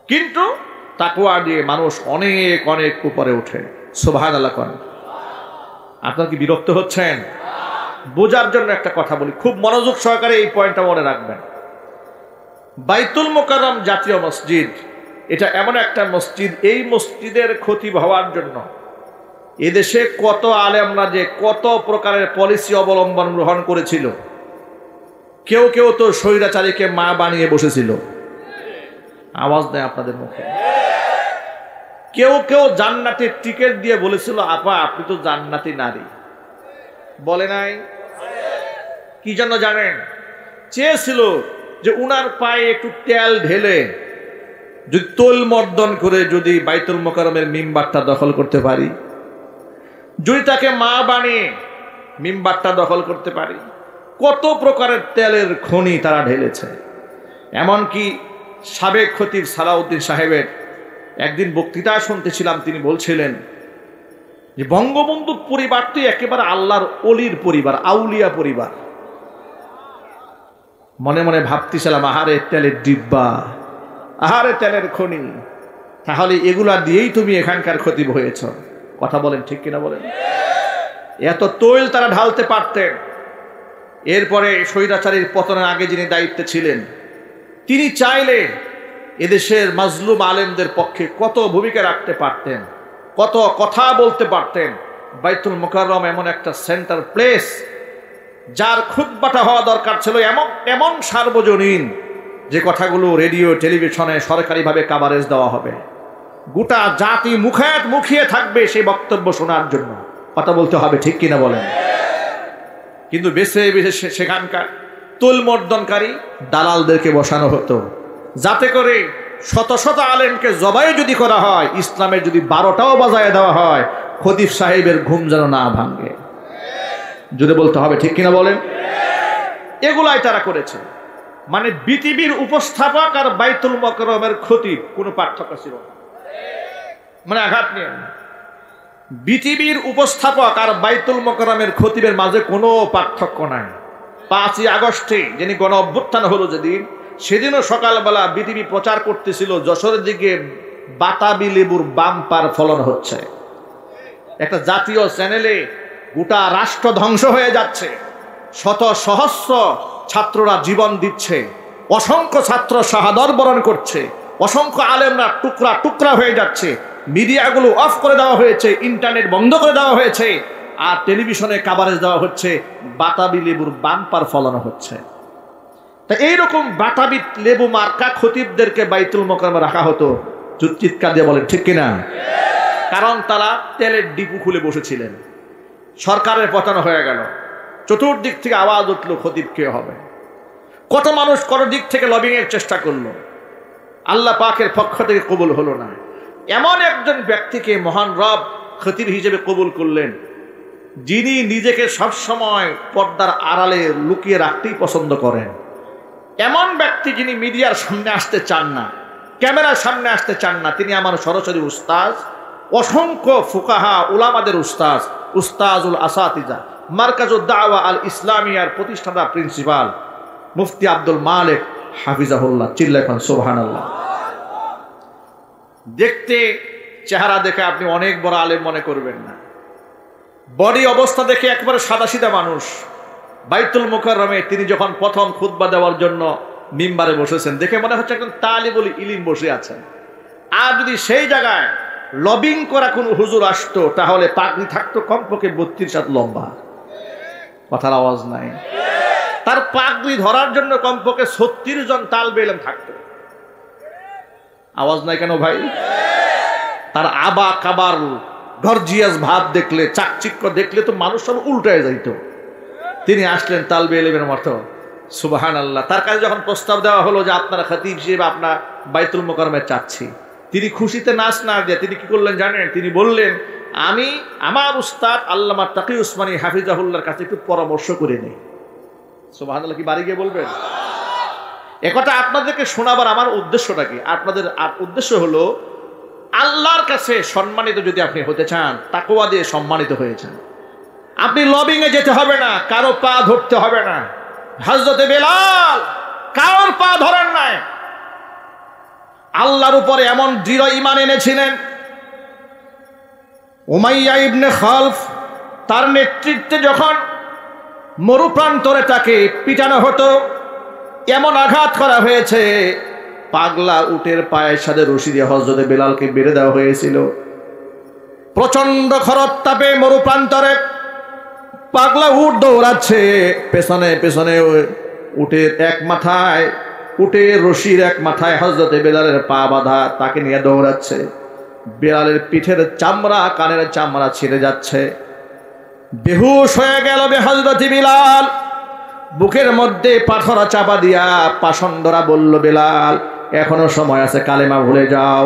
কিন্তু তাকওয়া দিয়ে মানুষ অনেক অনেক উপরে ওঠে। সুবহানাল্লাহ কোন। আপনারা কি বিরক্ত হচ্ছেন? বোঝার জন্য একটা কথা বলি, খুব মনোযোগ সহকারে এই পয়েন্টটা মনে রাখবেন। বাইতুল মুকাররম জাতীয় মসজিদ, এটা এমন একটা মসজিদ, এই মসজিদের খতিব হওয়ার জন্য এদেশে কত আলেমরা যে কত প্রকারের পলিসি অবলম্বন গ্রহণ করেছিল। কেউ কেউ তো স্বৈরাচারীকে মা বানিয়ে বসেছিল, আওয়াজ দেয় আপনাদের মুখে। কেউ কেউ জান্নাতের টিকিট দিয়ে বলেছিল, আপা আপনি তো জান্নাতি নারী, বলে নাই? কি জন্য জানেন? চেয়েছিল যে উনার পায়ে একটু তেল ঢেলে যদি তোল মর্দন করে যদি বাইতুল মুকাররমের মিম্বারটা দখল করতে পারি, যদি তাকে মা বানিয়ে মিম্বারটা দখল করতে পারি। কত প্রকারের তেলের খনি তারা ঢেলেছে। এমনকি সাবেক খতিব সালাউদ্দিন সাহেবের একদিন বক্তৃতা শুনতেছিলাম, তিনি বলছিলেন যে বঙ্গবন্ধুর পরিবারটি একেবারে আল্লাহর অলির পরিবার, আউলিয়া পরিবার। মনে মনে ভাবতেছিলাম, আহারে তেলের ডিব্বা, আহারে তেলের খনি, তাহলে এগুলা দিয়েই তুমি এখানকার খতিব হয়েছ। কথা বলেন ঠিক কিনা বলেন? এত তৈল তারা ঢালতে পারতেন। এরপরে স্বৈরাচারীর পতনের আগে যিনি দায়িত্বে ছিলেন, তিনি চাইলে এদেশের মাজলুম আলেমদের পক্ষে কত ভূমিকা রাখতে পারতেন, কত কথা বলতে পারতেন। বাইতুল মুকাররম এমন একটা সেন্টার প্লেস, যার খুতবাটা হওয়া দরকার ছিল এমন সার্বজনীন, যে কথাগুলো রেডিও টেলিভিশনে সরকারিভাবে কাভারেজ দেওয়া হবে, গোটা জাতি মুখিয়ে থাকবে সেই বক্তব্য শোনার জন্য। কথা বলতে হবে ঠিক কিনা বলেন? কিন্তু বেছে বেছে সেখানকার তুলমর্দনকারী দালালদেরকে বসানো হতো, যাতে করে শত শত আলেমকে জবাই যদি করা হয়, ইসলামের যদি 12টাও বাজায় দেওয়া হয়, খতিব সাহেবের ঘুম যেন না ভাঙে। যদি বলতে হবে ঠিক কিনা বলেন? এগুলাই তারা করেছে। মানে বিটিভির উপস্থাপক আর বাইতুল মুকাররমের খতিব কোনো পার্থক্য ছিল না। মানে আঘাত নিয়ে, বিটিভির উপস্থাপক আর বাইতুল মুকাররমের খতিবের মাঝে কোনো পার্থক্য নাই। 5ই আগস্টে যিনি গণ অভ্যুত্থান হলো যেদিন, সেদিনও সকালবেলা বিটিভি প্রচার করতেছিল যশোরের দিকে বাতাবি লেবুর বাম্পার ফলন হচ্ছে। একটা জাতীয় চ্যানেলে গোটা রাষ্ট্র ধ্বংস হয়ে যাচ্ছে, শত সহস্র ছাত্ররা জীবন দিচ্ছে, অসংখ্য ছাত্র শাহাদাত বরণ করছে, অসংখ্য আলেমরা টুকরা টুকরা হয়ে যাচ্ছে, মিডিয়াগুলো অফ করে দেওয়া হয়েছে, ইন্টারনেট বন্ধ করে দেওয়া হয়েছে, আর টেলিভিশনে কাভারেজ দেওয়া হচ্ছে, বাতাবি লেবুর বাম্পার ফলানো হচ্ছে। তা এইরকম বাতাবি লেবু মার্কা খতিবদেরকে বাইতুল মোকাররমে রাখা হতো, চিৎকার দিয়ে বলেন ঠিক কিনা? কারণ তারা তেলের ডিপু খুলে বসেছিলেন। সরকারের পতন হয়ে গেল, চতুর্দিক থেকে আওয়াজ উঠলো খতিব কে হবে। কত মানুষ কোন দিক থেকে লবিং এর চেষ্টা করলো, আল্লাহ পাকের পক্ষ থেকে কবুল হলো না। এমন একজন ব্যক্তিকে মহান রব খতিব হিসেবে কবুল করলেন, যিনি নিজেকে সবসময় পর্দার আড়ালে লুকিয়ে রাখতেই পছন্দ করেন। এমন ব্যক্তি যিনি মিডিয়ার সামনে আসতে চান না, ক্যামেরার সামনে আসতে চান না, তিনি আমার সরাসরি উস্তাজ, অসংখ্য ফুকাহা উলামাদের উস্তাজ, উস্তাজুল আসাতিজা, মারকাজুদ দাওয়া আল ইসলামিয়ার প্রতিষ্ঠাতা প্রিন্সিপাল মুফতি আব্দুল মালিক হাফিজাহুল্লাহ। চিল্লায় খান সুবহানাল্লাহ। দেখতে চেহারা দেখে আপনি অনেক বড় আলেম মনে করবেন না, বডি অবস্থা দেখে একবারে সাদাসিধা মানুষ। বাইতুল মুকাররমে তিনি যখন প্রথম খুতবা দেওয়ার জন্য মিম্বারে বসেছেন, দেখে মনে হচ্ছে একজন তালিবুল ইলম বসে আছেন। আর যদি সেই জায়গায় লবিং করা কোনো হুজুর আসতো, তাহলে পাগড়ি থাকতো কমপক্ষে 32 হাত লম্বা। কথার আওয়াজ নাই। তার পাগড়ি ধরার জন্য কমপক্ষে 36 জন তালবে ইলম থাকতো। আওয়াজ নাই কেন ভাই? তার আবা কাবার গর্জিয়াস ভাব দেখলে, চাকচিক্য দেখলে তো মানুষ সব উল্টায় যাইতো। তিনি আসলেন তালবে ইলমের মতো, সুবহানাল্লাহ। তার কাছে যখন প্রস্তাব দেওয়া হলো যে আপনারা খতিব হিসেবে আপনার বাইতুল মুকাররমে চাচ্ছি, তিনি খুশিতে নাচ না দিয়ে তিনি কি করলেন জানেন? তিনি বললেন, আমি আমার উস্তাদ আল্লামা তাকি উসমানী হাফিজাহুল্লাহর কাছে একটু পরামর্শ করে নেই। সুবহানাল্লাহ। কি বাড়ি গিয়ে বলবেন? একথা আপনাদেরকে শোনাবার আমার উদ্দেশ্যটা কি? আপনাদের উদ্দেশ্য হলো আল্লাহর কাছে সম্মানিত যদি আপনি হতে চান, তাকওয়া দিয়ে সম্মানিত হয়েছেন, আপনি লবিং এ যেতে হবে না, কারো পা ধরতে হবে না। হযরতে বেলাল কারোর পা ধরেন নাই, আল্লাহর উপরে এমন দৃঢ় ঈমান এনেছিলেন। উমাইয়া ইবনে খালফ তার নেতৃত্বে যখন মরুপ্রান্তরে তাকে পিটানো হতো, এমন আঘাত করা হয়েছে, পাগলা উটের পায়ের সাথে রশি দিয়ে হযরতে বেলালকে বেঁধে দেওয়া হয়েছিল। প্রচন্ড খরতাপে মরুপ্রান্তরে পাগলা উট দৌড়াচ্ছে, পেছনে পেছনে উটের এক মাথায়, উটের রশির এক মাথায় হযরতে বেলালের পা বাঁধা, তাকে নিয়ে দৌড়াচ্ছে। বেলালের পিঠের চামড়া, কানের চামড়া ছিঁড়ে যাচ্ছে, বেহুশ হয়ে গেল হযরতে বেলাল। বুকের মধ্যে পাথর চাপা দিয়া পাষণ্ডরা বলল, বেলাল এখনো সময় আছে, কালেমা ভুলে যাও।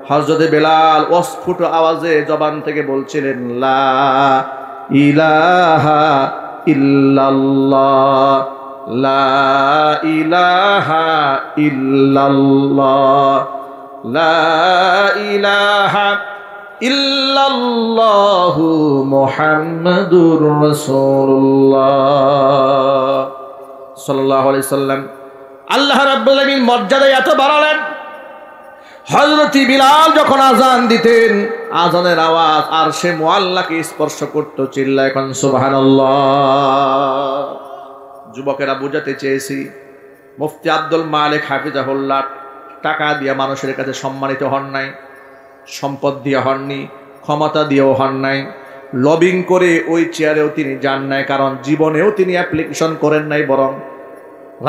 হযরতে বেলাল অস্ফুট আওয়াজে জবান থেকে বলছিলেন, লা ইলাহা ইল্লাল্লাহ, লা ইলাহা ইল্লাল্লাহ, লা ইলাহা ইল্লাল্লাহু মুহাম্মাদুর রাসূলুল্লাহ সাল্লাল্লাহু আলাইহি সাল্লাম। আল্লাহ রাব্বুল আলামিন মর্যাদা এত বাড়ালেন, হযরত বিলাল যখন আজান দিতেন, আজানের আওয়াজ আরশে মুআল্লাকে স্পর্শ করত। চিল্লায় এখন সুবহানাল্লাহ। যুবকেরা বুঝাতে চেয়েছি, মুফতি আব্দুল মালিক হাফিজাহুল্লাহ টাকা দিয়ে মানুষের কাছে সম্মানিত হন নাই, সম্পদ দিয়ে হননি, ক্ষমতা দিয়েও হন নাই, লবিং করে ওই চেয়ারেও তিনি যান নাই, কারণ জীবনেও তিনি অ্যাপ্লিকেশন করেন নাই, বরং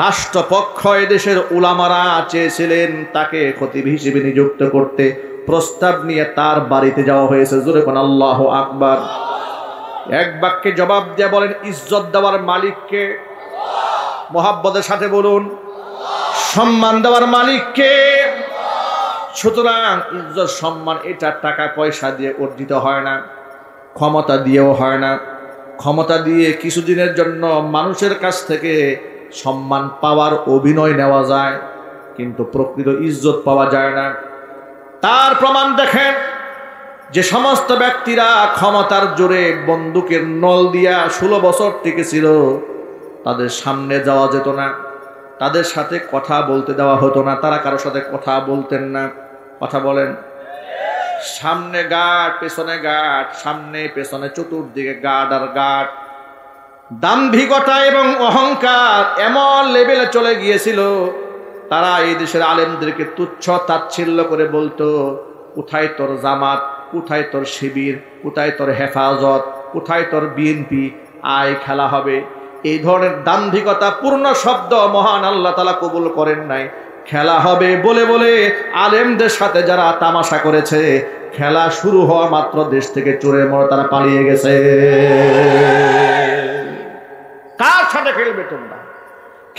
রাষ্ট্রপক্ষ এদেশের উলামারা চেয়েছিলেন তাকে খতিব হিসেবে নিযুক্ত করতে। প্রস্তাব নিয়ে তার বাড়িতে যাওয়া হয়েছে। জোরে কোন আল্লাহু আকবার। এক বাক্যে জবাব দিয়ে বলেন, ইজ্জত দেওয়ার মালিককে? মোহাব্বতের সাথে বলুন, সম্মান দেওয়ার মালিককে? সুতরাং ইজ্জত সম্মান এটা টাকা পয়সা দিয়ে অর্জিত হয় না, ক্ষমতা দিয়েও হয় না। ক্ষমতা দিয়ে কিছুদিনের জন্য মানুষের কাছ থেকে সম্মান পাওয়ার অভিনয় নেওয়া যায়, কিন্তু প্রকৃত ইজ্জত পাওয়া যায় না। তার প্রমাণ দেখেন, যে সমস্ত ব্যক্তিরা ক্ষমতার জোরে বন্দুকের নল দিয়া 16 বছর টিকেছিল, তাদের সামনে যাওয়া যেত না, তাদের সাথে কথা বলতে দেওয়া হতো না, তারা কারোর সাথে কথা বলতেন না। কথা বলেন। সামনে গার্ড, পেছনে গার্ড, সামনে পেছনে চতুর্দিকে গার্ড আর গার্ড। দাম্ভিকতা এবং অহংকার এমন লেভেলে চলে গিয়েছিল, তারা এই দেশের আলেমদেরকে তুচ্ছ তাচ্ছিল্য করে বলতো, কোথায় তোর জামাত, কোথায় তোর শিবির, কোথায় তোর হেফাজত, কোথায় তোর বিএনপি, আয় খেলা হবে। এই ধরনের দাম্ভিকতা পূর্ণ শব্দ মহান আল্লাহ তাআলা কবুল করেন নাই। খেলা হবে বলে বলে আলেমদের সাথে যারা তামাশা করেছে, খেলা শুরু হওয়া মাত্র দেশ থেকে চোরের মতো তারা পালিয়ে গেছে। কার সাথে খেলবে তোমরা?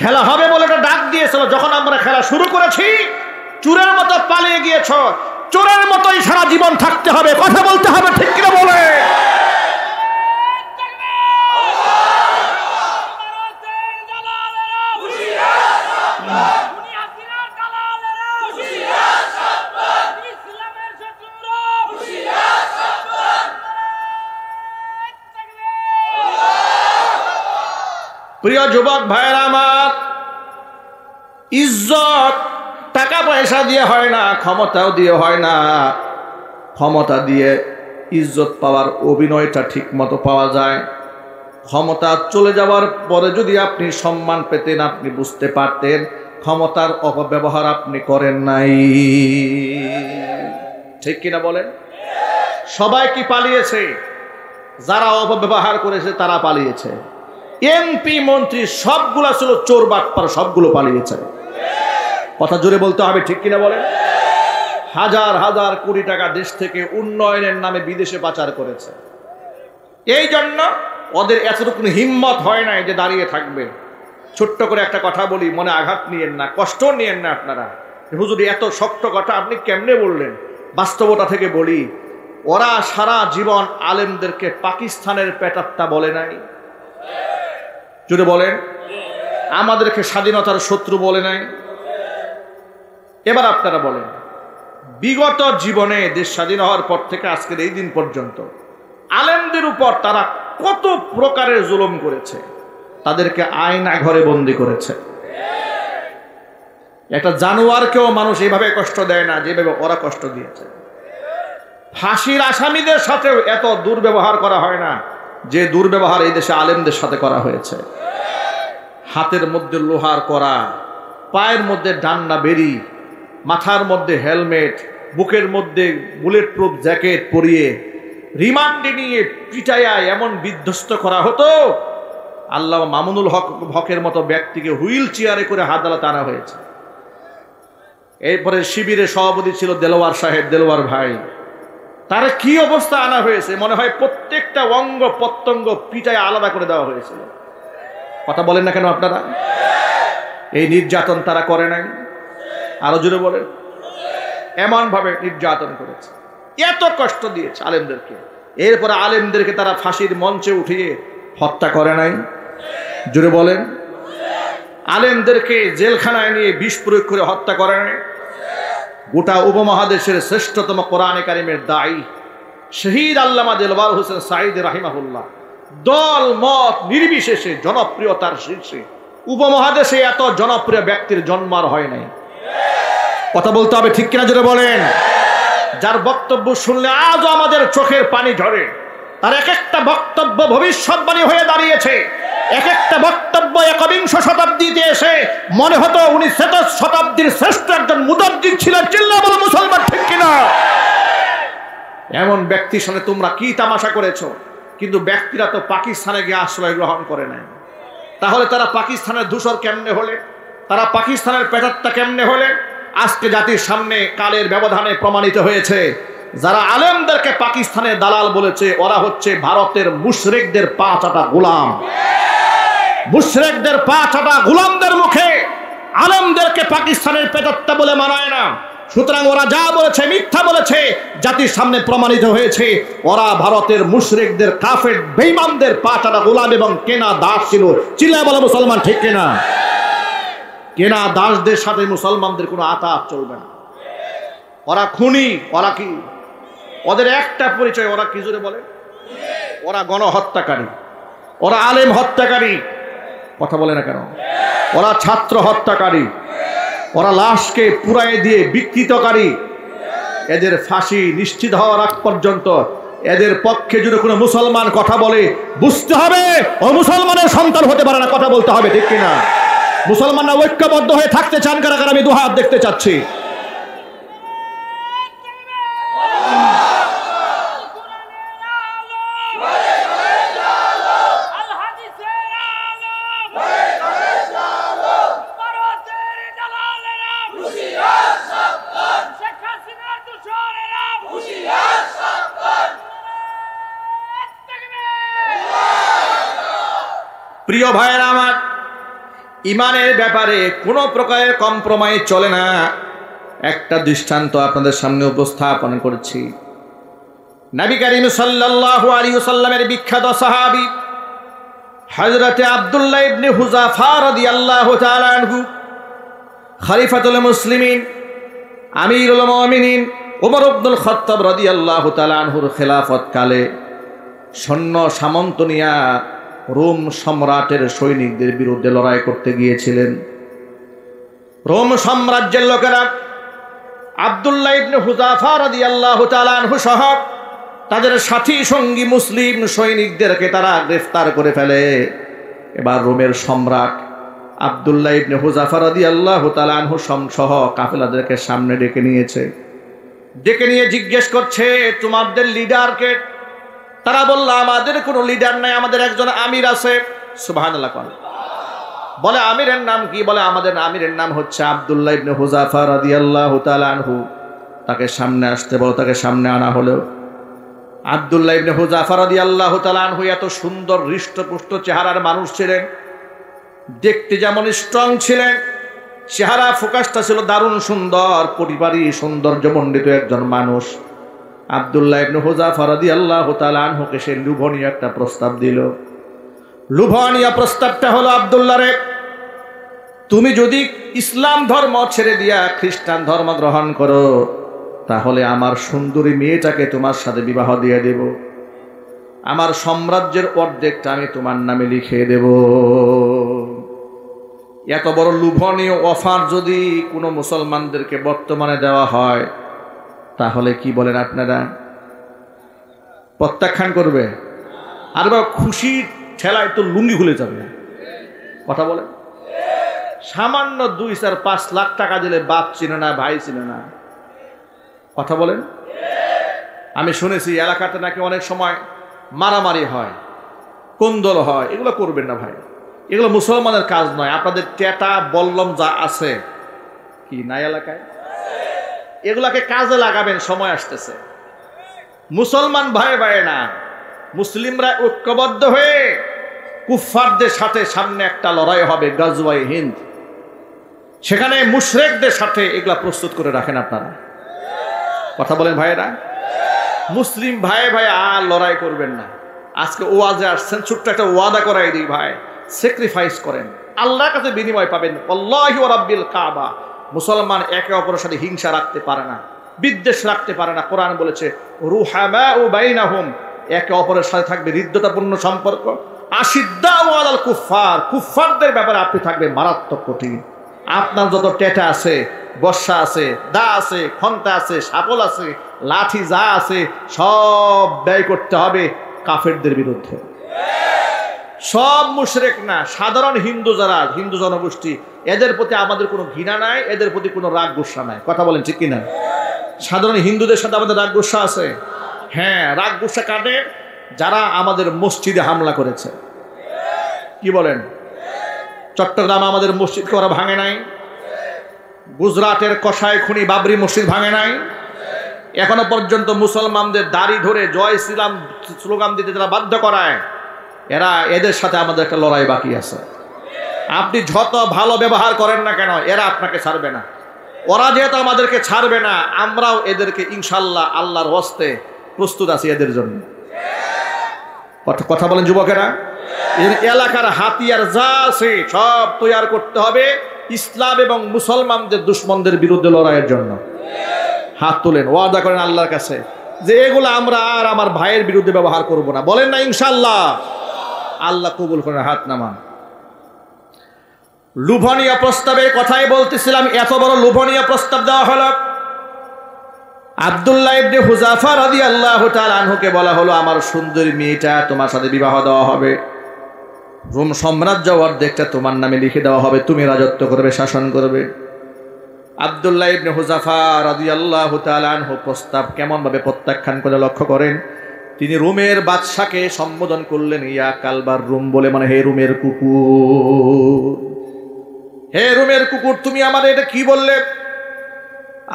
খেলা হবে বলে এটা ডাক দিয়েছিল, যখন আমরা খেলা শুরু করেছি চোরের মতো পালিয়ে গিয়েছ। চোরের মতোই সারা জীবন থাকতে হবে, কথা বলতে হবে, ঠিক কিনা বলে? প্রিয় যুবক ভাইয়েরা আমার, ইজ্জত টাকা পয়সা দিয়ে হয় না, ক্ষমতাও দিয়ে হয় না। ক্ষমতা দিয়ে ইজ্জত পাওয়ার অভিনয়টা ঠিক মতো পাওয়া যায়। ক্ষমতা চলে যাওয়ার পরে যদি আপনি সম্মান পেতেন, আপনি বুঝতে পারতেন ক্ষমতার অপব্যবহার আপনি করেন নাই। ঠিক কিনা বলেন? সবাই কি পালিয়েছে? যারা অপব্যবহার করেছে তারা পালিয়েছে। এমপি মন্ত্রী সবগুলা ছিল চোর বাটপার, সবগুলো পালিয়েছে। কথা জোরে বলতে হবে, ঠিক কিনা বলেন? হাজার হাজার কোটি টাকা দেশ থেকে উন্নয়নের নামে বিদেশে পাচার করেছে। এই জন্য ওদের এতটুকু হিম্মত হয় নাই যে দাঁড়িয়ে থাকবে। ছোট্ট করে একটা কথা বলি, মনে আঘাত নিয়েন না, কষ্ট নিয়েন না আপনারা। হুজুর এত শক্ত কথা আপনি কেমনে বললেন? বাস্তবতা থেকে বলি, ওরা সারা জীবন আলেমদেরকে পাকিস্তানের পেটাত্তা বলে নাই। জোরে বলেন। আমাদেরকে স্বাধীনতার শত্রু বলে নাই। এবার আপনারা বলেন, বিগত জীবনে দেশ স্বাধীন হওয়ার পর থেকে আজকের এই দিন পর্যন্ত আলেমদের উপর তারা কত প্রকারের জুলুম করেছে। তাদেরকে আয়না ঘরে বন্দি করেছে। একটা জানোয়ারকেও মানুষ এইভাবে কষ্ট দেয় না যেভাবে ওরা কষ্ট দিয়েছে। ফাঁসির আসামিদের সাথেও এত দুর্ব্যবহার করা হয় না যে দুর্ব্যবহার এই দেশে আলেমদের সাথে করা হয়েছে। হাতের মধ্যে লোহার কড়া, পায়ের মধ্যে ডান্না বেরি, মাথার মধ্যে হেলমেট, বুকের মধ্যে বুলেট প্রুফ জ্যাকেট পরিয়ে রিমান্ডে নিয়ে পিটাইয়া এমন বিধ্বস্ত করা হতো। আল্লামা মামুনুল হকের মতো ব্যক্তিকে হুইল চেয়ারে করে আদালতে আনা হয়েছে। এরপরে শিবিরের সভাপতি ছিল দেলোয়ার সাহেব, দেলোয়ার ভাই, তার কি অবস্থা আনা হয়েছে, মনে হয় প্রত্যেকটা অঙ্গ প্রত্যঙ্গ পিটায় আলাদা করে দেওয়া হয়েছিল। কথা বলেন না কেন আপনারা? এই নির্যাতন তারা করে নাই? আরো জোরে বলেন। এমন ভাবে নির্যাতন করেছে, এত কষ্ট দিয়েছে আলেমদেরকে। এরপরে আলেমদেরকে তারা ফাঁসির মঞ্চে উঠিয়ে হত্যা করে নাই? জোরে বলেন। আলেমদেরকে জেলখানায় নিয়ে বিষ প্রয়োগ করে হত্যা করে নাই? গোটা উপমহাদেশের শ্রেষ্ঠতম কোরআনে কারিমের দায়ী শহীদ আল্লামা দেলওয়ার হোসেন সাঈদ রাহিমাহুল্লাহ দল মত নির্বিশেষে জনপ্রিয়তার শীর্ষে, উপমহাদেশে এত জনপ্রিয় ব্যক্তির জন্ম আর হয় নাই। কথা বলতে হবে, ঠিক কিনা জোরে বলেন। যার বক্তব্য শুনলে আজও আমাদের চোখের পানি ঝরে। তার এক একটা বক্তব্য ভবিষ্যৎবাণী হয়ে দাঁড়িয়েছে। এক একটা বক্তব্য একবিংশ শতাব্দীতে এসে মনে হতো উনি শতাব্দীর শ্রেষ্ঠ একজন মুজাদ্দিদ ছিলেন। চিল্লা বলো মুসলমান, ঠিক কিনা? এমন ব্যক্তির সাথে তোমরা কি তামাশা করেছো? কিন্তু ব্যক্তিরা তো পাকিস্তানে গিয়ে আশ্রয় গ্রহণ করে নেয়। তাহলে তারা পাকিস্তানের দূষর কেমনে হলে? তারা পাকিস্তানের পেটাত্তা কেমনে হলে? আজকে জাতির সামনে কালের ব্যবধানে প্রমাণিত হয়েছে, যারা আলেমদেরকে পাকিস্তানের দালাল বলেছে ওরা হচ্ছে ভারতের মুশরিকদের পা চাটা গোলাম। মুশরিকদের পা চাটা গোলামদের মুখে আলেমদেরকে পাকিস্তানের পেটাত্তা বলে মানায় না। সুতরাং ওরা যা বলেছে মিথ্যা বলেছে, জাতির সামনে প্রমাণিত হয়েছে ওরা ভারতের মুশরিকদের কাফের বেঈমানদের পা চাটা গোলাম এবং কেনা দাস ছিল। চিল্লায় বলো মুসলমান, ঠিক কিনা? কেনা দাসদের সাথে মুসলমানদের কোনো আতাত চলবে না। ওরা খুনি। ওরা কি? ওদের একটা পরিচয়, ওরা কি জোরে বলে? ওরা গণহত্যাকারী, ওরা আলেম হত্যাকারী। কথা বলে না কেন? ওরা ছাত্র হত্যাকারী, ওরা লাশকে পুড়ায় দিয়ে বিকৃতকারী। এদের ফাঁসি নিশ্চিত হওয়ার আগ পর্যন্ত এদের পক্ষে যদি কোনো মুসলমান কথা বলে বুঝতে হবে ও মুসলমানের সন্তান হতে পারে না। কথা বলতে হবে, ঠিক কিনা? মুসলমানরা ঐক্যবদ্ধ হয়ে থাকতে চান কারা কারা? আমি দুহাত দেখতে চাচ্ছি। প্রিয় ভাইয়েরা আমার, ইমানের ব্যাপারে কোনো প্রকারের কম্প্রোমাইজ চলে না। একটা দৃষ্টান্ত আপনাদের সামনে উপস্থাপন করেছি। নবী করিম সাল্লাল্লাহু আলাইহি ওয়াসাল্লামের বিখ্যাত সাহাবী হযরতে আব্দুল্লাহ ইবনে হুযাফা রাদিয়াল্লাহু তাআলা আনহু, খলিফাতুল মুসলিমিন, আমিরুল মুমিনিন ওমর ইবনুল খাত্তাব রাদিয়াল্লাহু তাআলা আনহুর খেলাফত কালে সৈন্য সামন্ত নিয়া রোম সম্রাটের সৈনিকদের বিরুদ্ধে লড়াই করতে গিয়েছিলেন। রোম সাম্রাজ্যের লোকেরা আব্দুল্লাহ ইবনে হুযাফা রাদিয়াল্লাহু তাআলা আনহু সহ তাদের সাথী সঙ্গী মুসলিম সৈনিকদেরকে তারা গ্রেফতার করে ফেলে। এবার রোমের সম্রাট আব্দুল্লাহ ইবনে হুযাফা রাদিয়াল্লাহু তাআলা আনহু সহ কাফেলাদেরকে সামনে ডেকে নিয়েছে। ডেকে নিয়ে জিজ্ঞেস করছে, তোমাদের লিডারকে? তারা বলল, আমাদের কোনো লিডার নাই, আমাদের একজন আমির আছে। সুবহানাল্লাহ। বলে, আমিরের নাম কি? বলে, আমাদের আমিরের নাম হচ্ছে আব্দুল্লাহ ইবনে হুযাফা রাদিয়াল্লাহু তাআলা আনহু। তাকে সামনে আসতে বলো। তাকে সামনে আনা হলো। আব্দুল্লাহ ইবনে হুযাফা রাদিয়াল্লাহু তাআলা আনহু এত সুন্দর হৃষ্টপুষ্ট চেহারার মানুষ ছিলেন, দেখতে যেমন স্ট্রং ছিলেন, চেহারা ফোকাসটা ছিল দারুণ সুন্দর, পরিবারই সৌন্দর্যমণ্ডিত একজন মানুষ। আব্দুল্লাহ ইবনে হুযাফা রাদিয়াল্লাহু তাআলা আনহুকে সে লোভনীয় একটা প্রস্তাব দিল। লোভনীয় প্রস্তাবটা হলো, আব্দুল্লাহ রে, তুমি যদি ইসলাম ধর্ম ছেড়ে দিয়া খ্রিস্টান ধর্ম গ্রহণ করো, তাহলে আমার সুন্দরী মেয়েটাকে তোমার সাথে বিবাহ দিয়ে দেব। আমার সাম্রাজ্যের অর্ধেকটা আমি তোমার নামে লিখে দেব। এত বড় লোভনীয় অফার যদি কোনো মুসলমানদেরকে বর্তমানে দেওয়া হয়, তাহলে কি বলেন আপনারা? প্রত্যাখ্যান করবে? আর বা খুশির ঠেলায় তো লুঙ্গি খুলে যাবে। কথা বলেন। সামান্য 2-4-5 লাখ টাকা দিলে বাপ চিনে না, ভাই চিনে না। কথা বলেন। আমি শুনেছি এলাকাতে নাকি অনেক সময় মারামারি হয়, কোন্দল হয়। এগুলো করবেন না ভাই, এগুলো মুসলমানের কাজ নয়। আপনাদের টেটা বল্লম যা আছে কি নাই এলাকায়, এগুলাকে কাজে লাগাবেন, সময় আসতেছে। মুসলমান ভাই ভাই না, মুসলিমরা ঐক্যবদ্ধ হয়ে কুফফারদের সাথে সামনে একটা লড়াই হবে, গাজওয়ায়ে হিন্দ। সেখানে মুশরিকদের সাথে এগুলা প্রস্তুত করে রাখেন আপনারা। কথা বলেন ভাইয়েরা। মুসলিম ভাই ভাই আর লড়াই করবেন না। আজকে ওয়াজে আসছেন, ছোট্ট একটা ওয়াদা করাই দিই ভাই, স্যাক্রিফাইস করেন, আল্লাহর কাছে বিনিময় পাবেন। আল্লাহি ওয়া রাব্বিল কাবা। মুসলমান একে অপরের সাথে হিংসা রাখতে পারে না, বিদ্বেষ রাখতে পারে না। কোরআন বলেছে রুহামাউ বাইনাহুম, একে অপরের সাথে থাকবে হৃদ্যতাপূর্ণ সম্পর্ক। আশিদ্দাউ আলাল কুফফার, কুফফারদের ব্যাপারে আপনি থাকবে মারাত্মক কঠিন। আপনার যত টেটা আছে, বর্ষা আছে, দা আছে, খন্তা আছে, শাবল আছে, লাঠি যা আছে, সব ব্যয় করতে হবে কাফেরদের বিরুদ্ধে। সব মুশরিক না, সাধারণ হিন্দু যারা, হিন্দু জনগোষ্ঠী, এদের প্রতি আমাদের কোনো ঘৃণা নাই, এদের প্রতি কোনো রাগ গুসা নাই। কথা বলেন ঠিক কিনা? সাধারণ হিন্দুদের সাথে আমাদের রাগ গুসা আছে। হ্যাঁ, রাগ গুসা কাটে যারা আমাদের মসজিদে হামলা করেছে। কি বলেন? চট্টগ্রামে আমাদের মসজিদকে ওরা ভাঙে নাই। গুজরাটের কসাই খুনি বাবরি মসজিদ ভাঙে নাই। এখনো পর্যন্ত মুসলমানদের দাড়ি ধরে জয় শ্রীরাম স্লোগান দিতে যারা বাধ্য করায়, এদের সাথে আমাদের একটা লড়াই বাকি আছে। আপনি যত ভালো ব্যবহার করেন না কেন, এরা আপনাকে ছাড়বে না। ওরা যেহেতু আমাদেরকে ছাড়বে না, আমরাও এদেরকে ইনশাল্লাহ আল্লাহর হস্তে প্রস্তুত আছি এদের জন্য। কথা বলেন যুবকেরা। এলাকার হাতিয়ার যা আছে সব তৈরি করতে হবে ইসলাম এবং মুসলমানদের দুশ্মনদের বিরুদ্ধে লড়াইয়ের জন্য। হাত তোলেন, ওয়াদা করেন আল্লাহর কাছে যে এগুলো আমরা আর আমার ভাইয়ের বিরুদ্ধে ব্যবহার করব না। বলেন না ইনশাল্লাহ? আল্লাহ কবুল করেন। হাত নামান। লোভনীয় প্রস্তাবের কথাই বলতেছিলাম। এত বড় লোভনীয় প্রস্তাব দেওয়া হলো। আব্দুল্লাহ ইবনে হুযাফা রাদিয়াল্লাহু তাআলা আনহুকে বলা হলো, আমার সুন্দরী মেয়েটা তোমার সাথে বিবাহ দেওয়া হবে। রোম সাম্রাজ্য অর্ধেকটা তোমার নামে লিখে দেওয়া হবে, তুমি রাজত্ব করবে, শাসন করবে। আব্দুল্লাহ ইবনে হুযাফা রাদিয়াল্লাহু তাআলা আনহু প্রস্তাব কেমন ভাবে প্রত্যাখ্যান করে লক্ষ্য করেন। তিনি রোমের বাদশাকে সম্বোধন করলেন ইয়া কালবার রুম বলে, মানে হে রোমের কুকুর, হে রোমের কুকুর, তুমি আমাদের এটা কি বললে?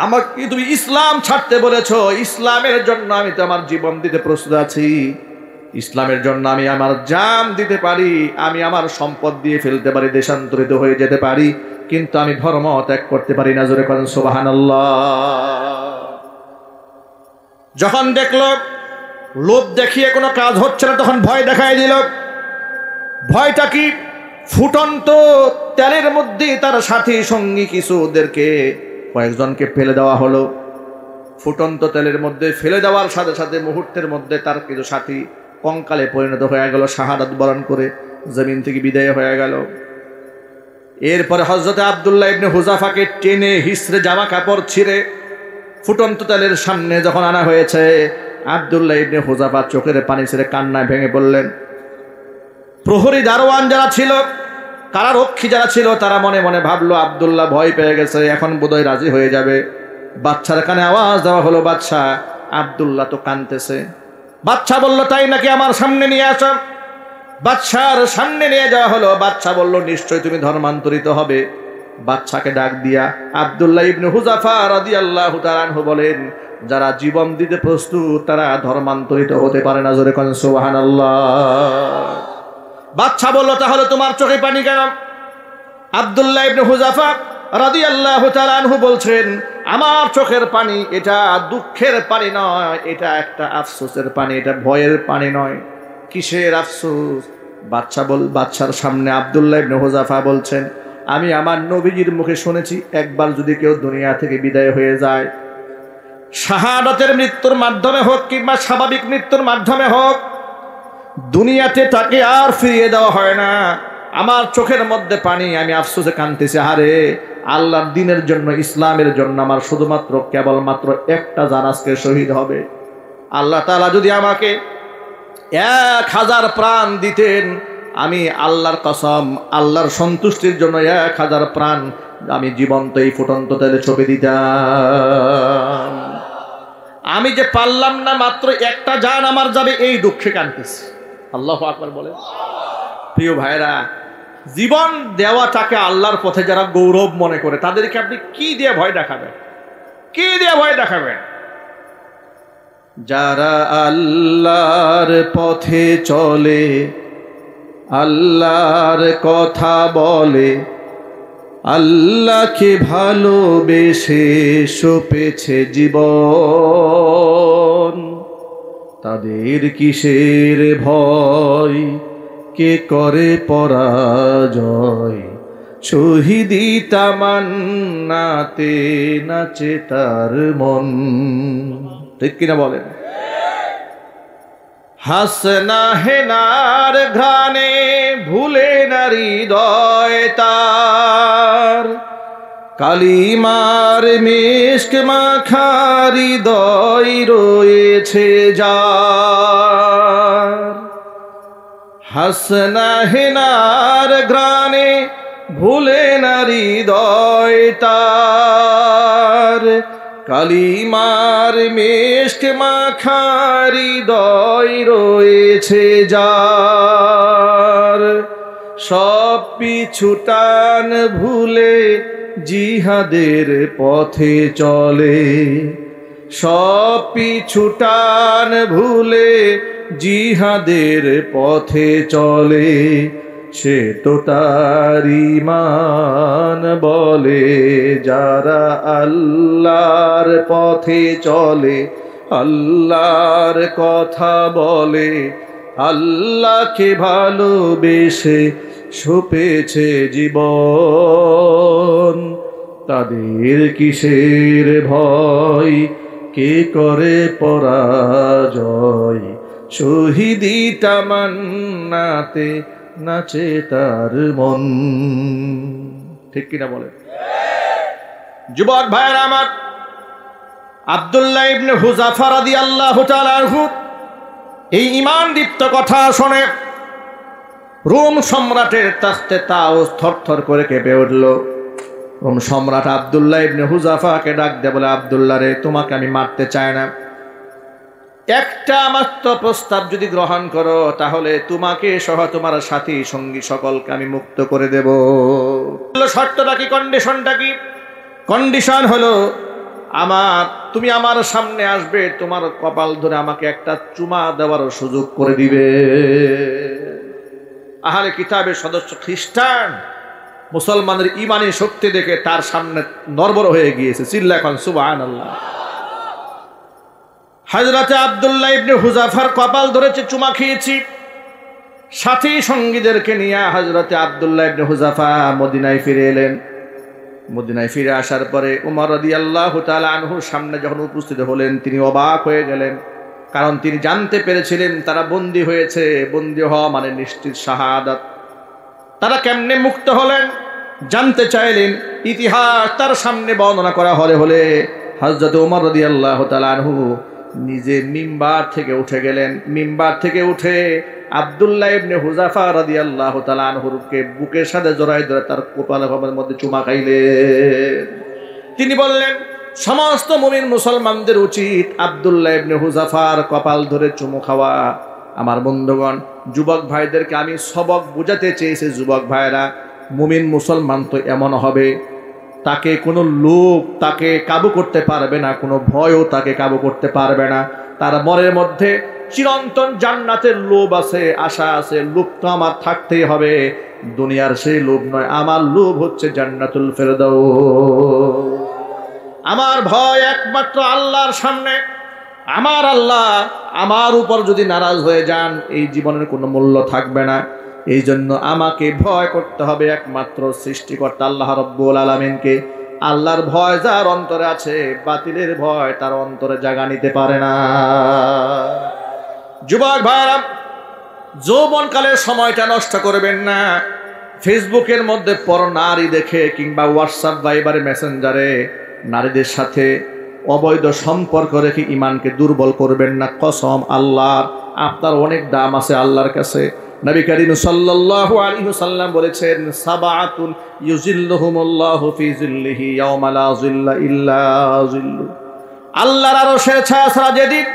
আমাকে তুমি ইসলাম ছাড়তে বলেছো। ইসলামের জন্য আমি তো আমার জীবন দিতে প্রস্তুত আছি, ইসলামের জন্য আমি আমার জান দিতে পারি, আমি আমার সম্পদ দিয়ে ফেলতে পারি, দেশান্তরিত হয়ে যেতে পারি, কিন্তু আমি ধর্ম ত্যাগ করতে পারি না। জোরে করেন সুবহানাল্লাহ। যখন দেখলো লোভ দেখিয়ে কোনো কাজ হচ্ছে না, তখন ভয় দেখাই দিল। ভয়টা কি? ফুটন্ত তেলের মধ্যে তার সাথী সঙ্গী কিছু ওদেরকে কয়েকজনকে ফেলে দেওয়া হলো। ফুটন্ত তেলের মধ্যে ফেলে দেওয়ার সাথে সাথে মুহূর্তের মধ্যে তার কিছু সাথী কঙ্কালে পরিণত হয়ে গেল, শাহাদাত বরণ করে জমিন থেকে বিদায় হয়ে গেল। এরপরে হযরত আব্দুল্লাহ ইবনে হুযাফাকে টেনে হিসড়ে জামা কাপড় ছিঁড়ে ফুটন্ত তেলের সামনে যখন আনা হয়েছে, আব্দুল্লাহ ইবনে হুযাফা চোখের পানি ছেড়ে কান্নায় ভেঙে পড়লেন। প্রহরী দারোয়ান যারা ছিল, কারারক্ষী যারা ছিল, তারা মনে মনে ভাবলো আব্দুল্লাহ ভয় পেয়ে গেছে, এখন বোধহয় রাজি হয়ে যাবে। বাদশার কানে আওয়াজ দেওয়া হলো, বাদশা, আব্দুল্লাহ তো কাঁদতেছে। বাদশা বলল, তাই নাকি? আমার সামনে নিয়ে আসো। বাদশার সামনে নিয়ে যাওয়া হলো। বাদশা বলল, নিশ্চয় তুমি ধর্মান্তরিত হবে। বাদশাকে ডাক দিয়া আব্দুল্লাহ ইবনে হুযাফা রাদিয়াল্লাহু তাআলা আনহু বলেন, যারা জীবন দিতে প্রস্তুত তারা ধর্মান্তরিত হতে পারে না। জোরে কোন সুবহানাল্লাহ। বাদশা বলল, তাহলে তোমার চোখে পানি কেন? আব্দুল্লাহ ইবনে হুযাফা রাদিয়াল্লাহু তাআলা আনহু বলছেন, আমার চোখের পানি এটা দুঃখের পানি নয়, এটা একটা আফসোসের পানি, এটা ভয়ের পানি নয়। কিসের আফসোস? বাদশার সামনে আব্দুল্লাহ ইবনে হুযাফা বলছেন, আমি আমার নবীজির মুখে শুনেছি, একবার যদি কেউ দুনিয়া থেকে বিদায় হয়ে যায়, শাহাদাতের মৃত্যুর মাধ্যমে হোক কিংবা স্বাভাবিক মৃত্যুর মাধ্যমে হোক, দুনিয়াতে তাকে আর ফিরিয়ে দেওয়া হয় না। আমার চোখের মধ্যে পানি, আমি আফসোসে কাঁদতেছি, হারে আল্লাহর দ্বীনের জন্য, ইসলামের জন্য আমার শুধুমাত্র কেবলমাত্র একটা জান আজকে শহীদ হবে। আল্লাহ তাআলা যদি আমাকে 1000 প্রাণ দিতেন, আমি আল্লাহর কসম, আল্লাহর সন্তুষ্টির জন্য 1000 প্রাণ আমি জীবন্ত এই ফুটন্ত তেলে ছবি দিতাম। আমি যে পারলাম না, মাত্র একটা জান আমার যাবে, এই দুঃখে কাঁদতেছি। আল্লাহু আকবার বলে। প্রিয় ভাইরা, জীবন দেওয়াটাকে আল্লাহর পথে যারা গৌরব মনে করে, তাদেরকে আপনি কি দিয়ে ভয় দেখাবেন? কি দিয়ে ভয় দেখাবেন? যারা আল্লাহর পথে চলে, আল্লাহর কথা বলে, আল্লাহকে ভালোবেসে সপেছে জীবন, তাদের কিসের ভয়? কে করে পরাজয়? শহীদি তামান্নাতে নাচে তার মন। ঠিক কিনা বলেন? হাসনা হেনার ঘ্রাণে ভুলে না হৃদয় তার, কালিমার মিশক মাখা হৃদয় রয়েছে যার। হাসনা হেনার ঘ্রাণে ভুলে না হৃদয় তার, কালিমার মিশক মাখা হৃদয় রয়েছে যার। সব পিছুটান ভুলে জিহাদের পথে চলে, সব পিছুটান ভুলে জিহাদের পথে চলে, সে তো তার ঈমান বলে। যারা আল্লাহর পথে চলে, আল্লাহর কথা বলে, আল্লাহকে ভালোবেসে সপেছে জীবন, তাদের কিসের ভয়? কে করে পরাজয়? শহীদি তামান্নাতে নাচে তার মন। ঠিক কিনা বলে? যুবক ভাইরা আমার, আব্দুল্লাহ ইবনে হুযাফা রাদিয়াল্লাহু তাআলা আনহু এই ঈমান দীপ্ত কথা শুনে রোম সম্রাটের তাখতে তাউস থরথর করে কেঁপে উঠল। রোম সম্রাট আব্দুল্লাহ ইবনে হুযাফাকে ডাক দিয়ে বলে, আব্দুল্লাহ রে, তোমাকে আমি মারতে চাই না, একটা মাত্র প্রস্তাব যদি গ্রহণ করো তাহলে তোমাকে সহ তোমার সাথী সঙ্গী সকলকে আমি মুক্ত করে দেব। শর্তটা কি, কন্ডিশনটা কি? কন্ডিশন হলো তুমি আমার সামনে আসবে, তোমার কপাল ধরে আমাকে একটা চুমা দেওয়ার সুযোগ করে দিবে। আহলে কিতাবের সদস্য খ্রিস্টান মুসলমানের ইমানি শক্তি দেখে তার সামনে নড়বড় হয়ে গিয়েছে। চিল্লা এখন সুবহানাল্লাহ। হযরতে আব্দুল্লাহ ইবনে হুযাফার কপাল ধরেছে, চুমা খেয়েছি। সাথী সঙ্গীদেরকে নিয়ে হযরতে আব্দুল্লাহ ইবনে হুযাফা মদিনায় ফিরে এলেন। মদিনায় ফিরে আসার পরে ওমর রাদিয়াল্লাহু তাআলা আনহুর সামনে যখন উপস্থিত হলেন, তিনি অবাক হয়ে গেলেন, কারণ তিনি জানতে পেরেছিলেন তারা বন্দী হয়েছে। বন্দী হওয়া মানে নিশ্চিত শাহাদাত। তারা কেমনে মুক্ত হলেন জানতে চাইলেন। ইতিহাস তার সামনে বর্ণনা করা হলে হযরত ওমর রাদিয়াল্লাহু তাআলা আনহু নিজে মিম্বার থেকে উঠে গেলেন। মিম্বার থেকে উঠে আব্দুল্লাহ ইবনে হুযাফা রাদিয়াল্লাহু তাআলা আনহুকে বুকের সাথে জড়ায় ধরে তার কপালের মধ্যে চুমা খাইলেন। তিনি বললেন, সমস্ত মুমিন মুসলমানদের উচিত আব্দুল্লাহ ইবনে হুযাফার কপাল ধরে চুমু খাওয়া। আমার বন্ধুগণ, যুবক ভাইদেরকে আমি সবক বোঝাতে চেয়েছি। যুবক ভাইরা, মুমিন মুসলমান তো এমন হবে, তাকে কোনো লোভ তাকে কাবু করতে পারবে না, কোনো ভয়ও তাকে কাবু করতে পারবে না। তার মনের মধ্যে চিরন্তন জান্নাতের লোভ আছে, আশা আছে। লোভ তো আমার থাকতেই হবে, দুনিয়ার সেই লোভ নয়, আমার লোভ হচ্ছে জান্নাতুল ফেরদাউস। আমার ভয় একমাত্র আল্লাহর সামনে। আমার আল্লাহ আমার উপর যদি নারাজ হয়ে যান, এই জীবনের কোনো মূল্য থাকবে না। এই জন্য আমাকে ভয় করতে হবে একমাত্র সৃষ্টিকর্তা আল্লাহ রব্বুল আলামিনকে। আল্লাহর ভয় যার অন্তরে আছে, বাতিলের ভয় তার অন্তরে জায়গা নিতে পারে না। যুবক ভাইরা, যৌবনকালের সময়টা নষ্ট করবেন না। ফেসবুকের মধ্যে নারী দেখে কিংবা হোয়াটসঅ্যাপ ভাইবার মেসেঞ্জারে নারীদের সাথে অবৈধ সম্পর্ক রেখে ইমানকে দুর্বল করবেন না। কসম আল্লাহ, আপনার অনেক দাম আছে আল্লাহর কাছে। নবী করিম সাল্লাল্লাহু আলাইহি ওয়াসাল্লাম বলেছেন, সাবাতুন ইউজিল্লুহুমুল্লাহু ফি জিল্লিহি ইয়াওমা লা জিল্লা ইল্লা জিল্লু। আল্লাহর আরশের ছায়া ছাড়া যেদিন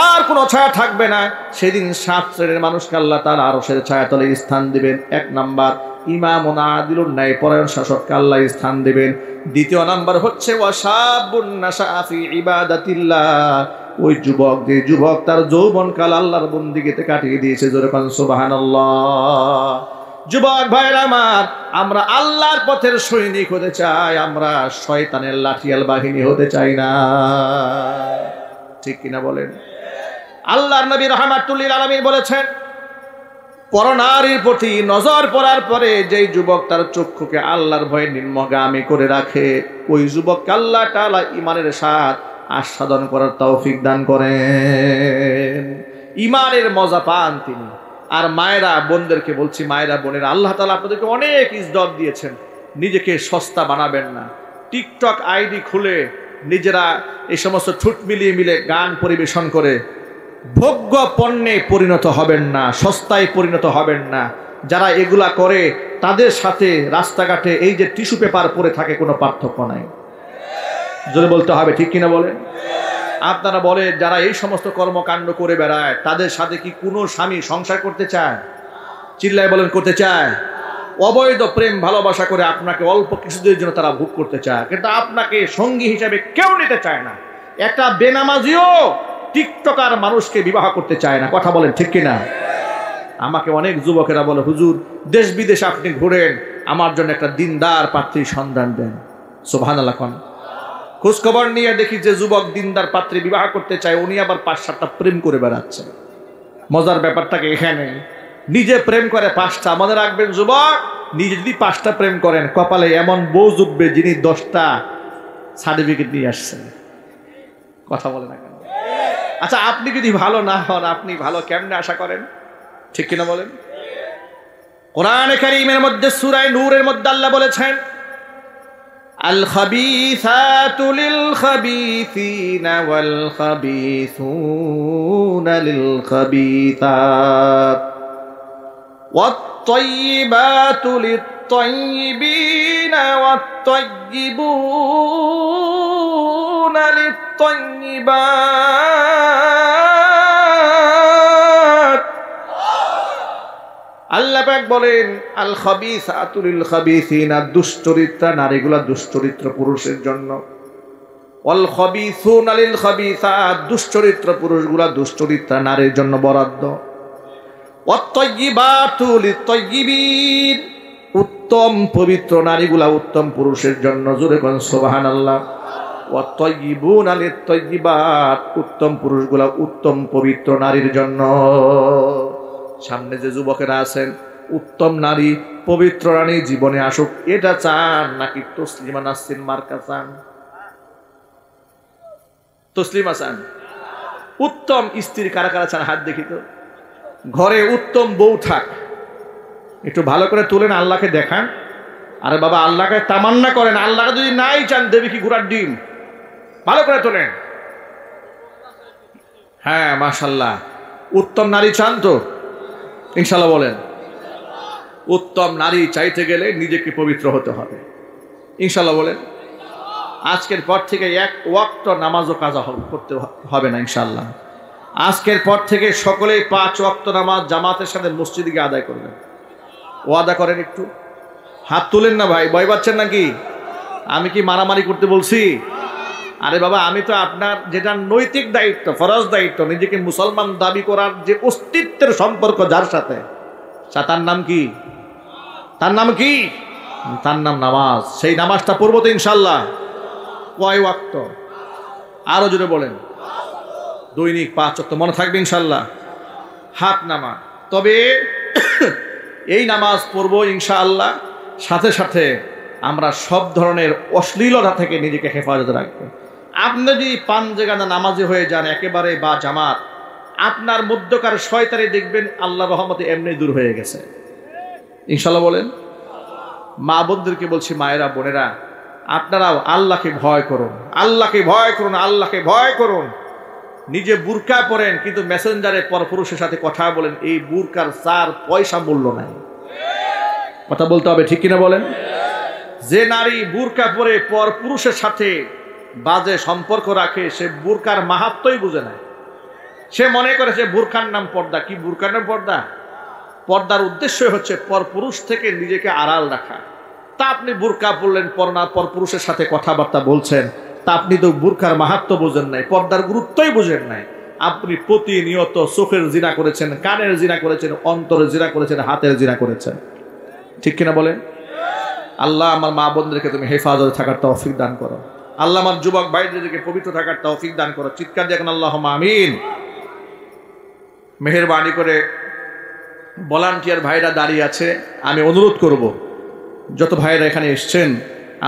আর কোনো ছায়া থাকবে না, সেদিন 7 শ্রেণীর মানুষকে আল্লাহ তাআলা আরশের ছায়াতলে স্থান দিবেন। 1 নাম্বার, ইমামুন আদিলুন, ন্যায়পরায়ণ শাসককে আল্লাহ স্থান দিবেন। 2 নাম্বার হচ্ছে ওয়াশাবুন নাশা ফি ইবাদাতিল্লাহ, ওই যুবক যে যুবক তার যৌবনকাল আল্লাহর বন্দেগীতে কাটিয়ে দিয়েছে। জোরে বলেন সুবহানাল্লাহ। যুবক ভাইরা আমার, আমরা আল্লাহর পথের সৈনিক হতে চাই, আমরা শয়তানের লাঠিয়াল বাহিনী হতে চাই না। ঠিক কিনা বলেন? আল্লাহর নবী রাহমাতুল লিল আলামিন বলেছেন, পরনারীর প্রতি নজর পড়ার পরে যেই যুবক তার চক্ষুকে আল্লাহর ভয়ে নিম্নগামী করে রাখে, ওই যুবককে আল্লাহ তাআলা ঈমানের স্বাদ আস্বাদন করার তৌফিক দান করেন। ঈমানের মজা পান তিনি। আর মায়েরা বোনদেরকে বলছি, মায়েরা বোনেরা, আল্লাহ তাআলা আপনাদেরকে অনেক ইজ্জত দিয়েছেন, নিজেকে সস্তা বানাবেন না। টিকটক আইডি খুলে নিজেরা এই সমস্ত ঠুট মিলিয়ে গান পরিবেশন করে ভোগ্য পণ্যে পরিণত হবেন না, সস্তায় পরিণত হবেন না। যারা এগুলা করে তাদের সাথে রাস্তাঘাটে এই যে টিস্যু পেপার পরে থাকে, কোনো পার্থক্য নাই। জোরে বলতে হবে, ঠিক কিনা বলেন? আপনারা বলেন, যারা এই সমস্ত কর্মকাণ্ড করে বেড়ায় তাদের সাথে কি কোনো স্বামী সংসার করতে চায়? চিল্লায় বলেন, করতে চায়? অবৈধ প্রেম ভালোবাসা করে আপনাকে অল্প কিছুদিনের জন্য তারা ভোগ করতে চায়, কিন্তু আপনাকে সঙ্গী হিসাবে কেউ নিতে চায় না। একটা বেনামাজিও টিকটকার মানুষকে বিবাহ করতে চায় না। কথা বলেন, ঠিক কিনা? আমাকে অনেক যুবকেরা বলে, হুজুর দেশ বিদেশে আপনি ঘুরেন, আমার জন্য একটা দিনদার পাত্রীর সন্ধান দেন। সুবহানাল্লাহ। খোঁজ খবর নিয়ে দেখি যে যুবক দিনদার পাত্রী বিবাহ করতে চায়, উনি আবার 5-7টা প্রেম করে বেড়াচ্ছে। মজার ব্যাপারটাকে এখানে, নিজে প্রেম করে 5টা। মনে রাখবেন যুবক, নিজে যদি 5টা প্রেম করেন, কপালে এমন বউ জুটবে যিনি 10টা সার্টিফিকেট নিয়ে আসছেন। কথা বলে না কেন? আচ্ছা, আপনি যদি ভালো না হন, আপনি ভালো কেমনে আশা করেন? ঠিক কিনা বলেন? কোরআনে কারীমের মধ্যে সূরা নূরের মধ্যে আল্লাহ বলেছেন, আল খাবিসাতু লিল খাবিসিনা ওয়াল খাবিসুনা লিল খাবিসাত ওয়াত ওয়াত-তাইয়্যিবাতু লিত-তাইয়্যিবিনা ওয়াত-তাইয়্যিবুনা লিত-তাইয়্যিবাত। আল্লাহ পাক বলেন আল খাবিসাতু লিল খাবিসিনা, দুশ্চরিত্রা নারীগুলা দুশ্চরিত্র পুরুষের জন্য, ওয়াল খাবিসুনা লিল খাবিসাত, দুশ্চরিত্র পুরুষগুলা দুশ্চরিত্রা নারীর জন্য বরাদ্দ। ওয়াত-তাইয়্যিবাতু লিত-তাইয়্যিবিন, উত্তম পবিত্র নারীগুলা উত্তম পুরুষের জন্য, জোরে বলেন সুবহানাল্লাহ। ওয়াত-তাইয়্যিবুনা লিত-তাইয়্যিবাত, উত্তম পুরুষগুলা উত্তম পবিত্র নারীর জন্য। সামনে যে যুবকেরা আছেন, উত্তম নারী পবিত্র নারী জীবনে আসুক, এটা চান নাকি তসলিমা নাসরিন মার্কা চান? তসলিমা চান? উত্তম স্ত্রী কারা কারা চান হাত দেখি তো। ঘরে উত্তম বউ থাক, একটু ভালো করে তুলেন, আল্লাহকে দেখান। আরে বাবা, আল্লাহকে তামান্না করেন, আল্লাহকে যদি নাই চান দেবে কি ঘোড়ার ডিম? ভালো করে তোলেন। হ্যাঁ মাশাআল্লাহ, উত্তম নারী চান তো ইনশাআল্লাহ বলেন। উত্তম নারী চাইতে গেলে নিজেকে পবিত্র হতে হবে ইনশাআল্লাহ বলেন। আজকের পর থেকে এক ওয়াক্ত নামাজও কাজা করতে হবে না ইনশাআল্লাহ। আজকের পর থেকে সকলেই 5 ওয়াক্ত নামাজ জামাতের সাথে মসজিদে গিয়ে আদায় করবেন। ওয়াদা করেন? একটু হাত তুলেন না ভাই, ভয় পাচ্ছেন নাকি? আমি কি মারামারি করতে বলছি? আরে বাবা, আমি তো আপনার যেটা নৈতিক দায়িত্ব, ফরজ দায়িত্ব, নিজেকে মুসলমান দাবি করার যে অস্তিত্বের সম্পর্ক যার সাথে, তার নাম কি? তার নাম কি? তার নাম নামাজ। সেই নামাজটা পড়বো তো ইনশাল্লাহ। কয় ওয়াক্ত? আরো জোরে বলেন। দৈনিক 5 ওয়াক্ত, মনে থাকবে ইনশাল্লাহ। হাত নামা। তবে এই নামাজ পড়বো ইনশাআল্লাহ, সাথে সাথে আমরা সব ধরনের অশ্লীলতা থেকে নিজেকে হেফাজত রাখবো। আপনি যদি পাঞ্জেগানা নামাজি হয়ে যান একেবারে বা জামাত, আপনার মধ্যকার শয়তানি দেখবেন আল্লাহ রহমতে এমনি দূর হয়ে গেছে ইনশাআল্লাহ বলেন। মা বোনদেরকে বলছি, মায়েরা বোনেরা, আপনারাও আল্লাহকে ভয় করুন, আল্লাহকে ভয় করুন, আল্লাহকে ভয় করুন। নিজে বুরকা পরেন কিন্তু মেসেঞ্জারে পরপুরুষের সাথে কথা বলেন, এই বুরকার 4 পয়সা মূল্য নাই। কথা বলতে হবে, ঠিক কিনা বলেন? যে নারী বুরকা পরে পরপুরুষের সাথে বাজে সম্পর্ক রাখে, সে বুরকার মাহাত্ম্যই বুঝে না। সে মনে করে সে বুরকার নাম পর্দা। কি বুরকার নাম পর্দা? পর্দার উদ্দেশ্য হচ্ছে পরপুরুষ থেকে নিজেকে আড়াল রাখা। তা আপনি বুরকা পরলেন, পরপুরুষের সাথে কথাবার্তা বলছেন, তা আপনি তো বুরকার মাহাত্ম্য বোঝেন নাই, পর্দার গুরুত্বই বোঝেন নাই। আপনি প্রতিনিয়ত চোখের জিনা করেছেন, কানের জিনা করেছেন, অন্তরের জিনা করেছেন, হাতের জিনা করেছেন। ঠিক কিনা বলেন? আল্লাহ আমার মা বোনদেরকে তুমি হেফাজতে থাকার তৌফিক দান করো। আল্লাহ আমার যুবক ভাইদেরকে পবিত্র থাকার তৌফিক দান করো। চিৎকার দিয়ে এখন আল্লাহুম্মা আমিন। মেহেরবানি করে ভলান্টিয়ার ভাইরা দাঁড়িয়ে আছে, আমি অনুরোধ করব যত ভাইরা এখানে এসছেন,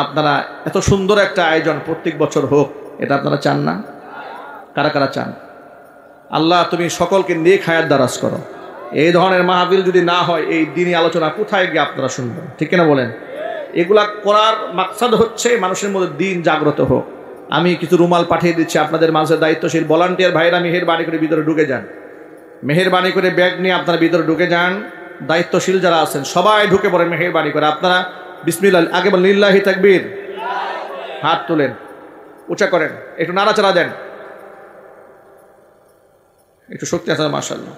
আপনারা এত সুন্দর একটা আয়োজন প্রত্যেক বছর হোক, এটা আপনারা চান না? কারা কারা চান? আল্লাহ তুমি সকলকে নেক হায়াত দারাজ করো। এই ধরনের মাহফিল যদি না হয়, এই দিনই আলোচনা কোথায় গিয়ে আপনারা শুনবেন? ঠিক না বলেন? এগুলা করার মাকসাদ হচ্ছে মানুষের মধ্যে দিন জাগ্রত হোক। আমি কিছু রুমাল পাঠিয়ে দিচ্ছি আপনাদের মাঝে, দায়িত্বশীল ভলান্টিয়ার ভাইরা মেহেরবানি করে ভিতরে ঢুকে যান। মেহেরবানি করে ব্যাগ নিয়ে আপনারা ভিতরে ঢুকে যান। দায়িত্বশীল যারা আছেন সবাই ঢুকে পড়েন মেহেরবানি করে। আপনারা বিসমিল্লাহ, আগে বলেন লিল্লাহি তাকবীর, হাত তুলেন, উঁচা করেন, একটু নাড়াচাড়া দেন, একটু শক্তি আছে মাশাআল্লাহ।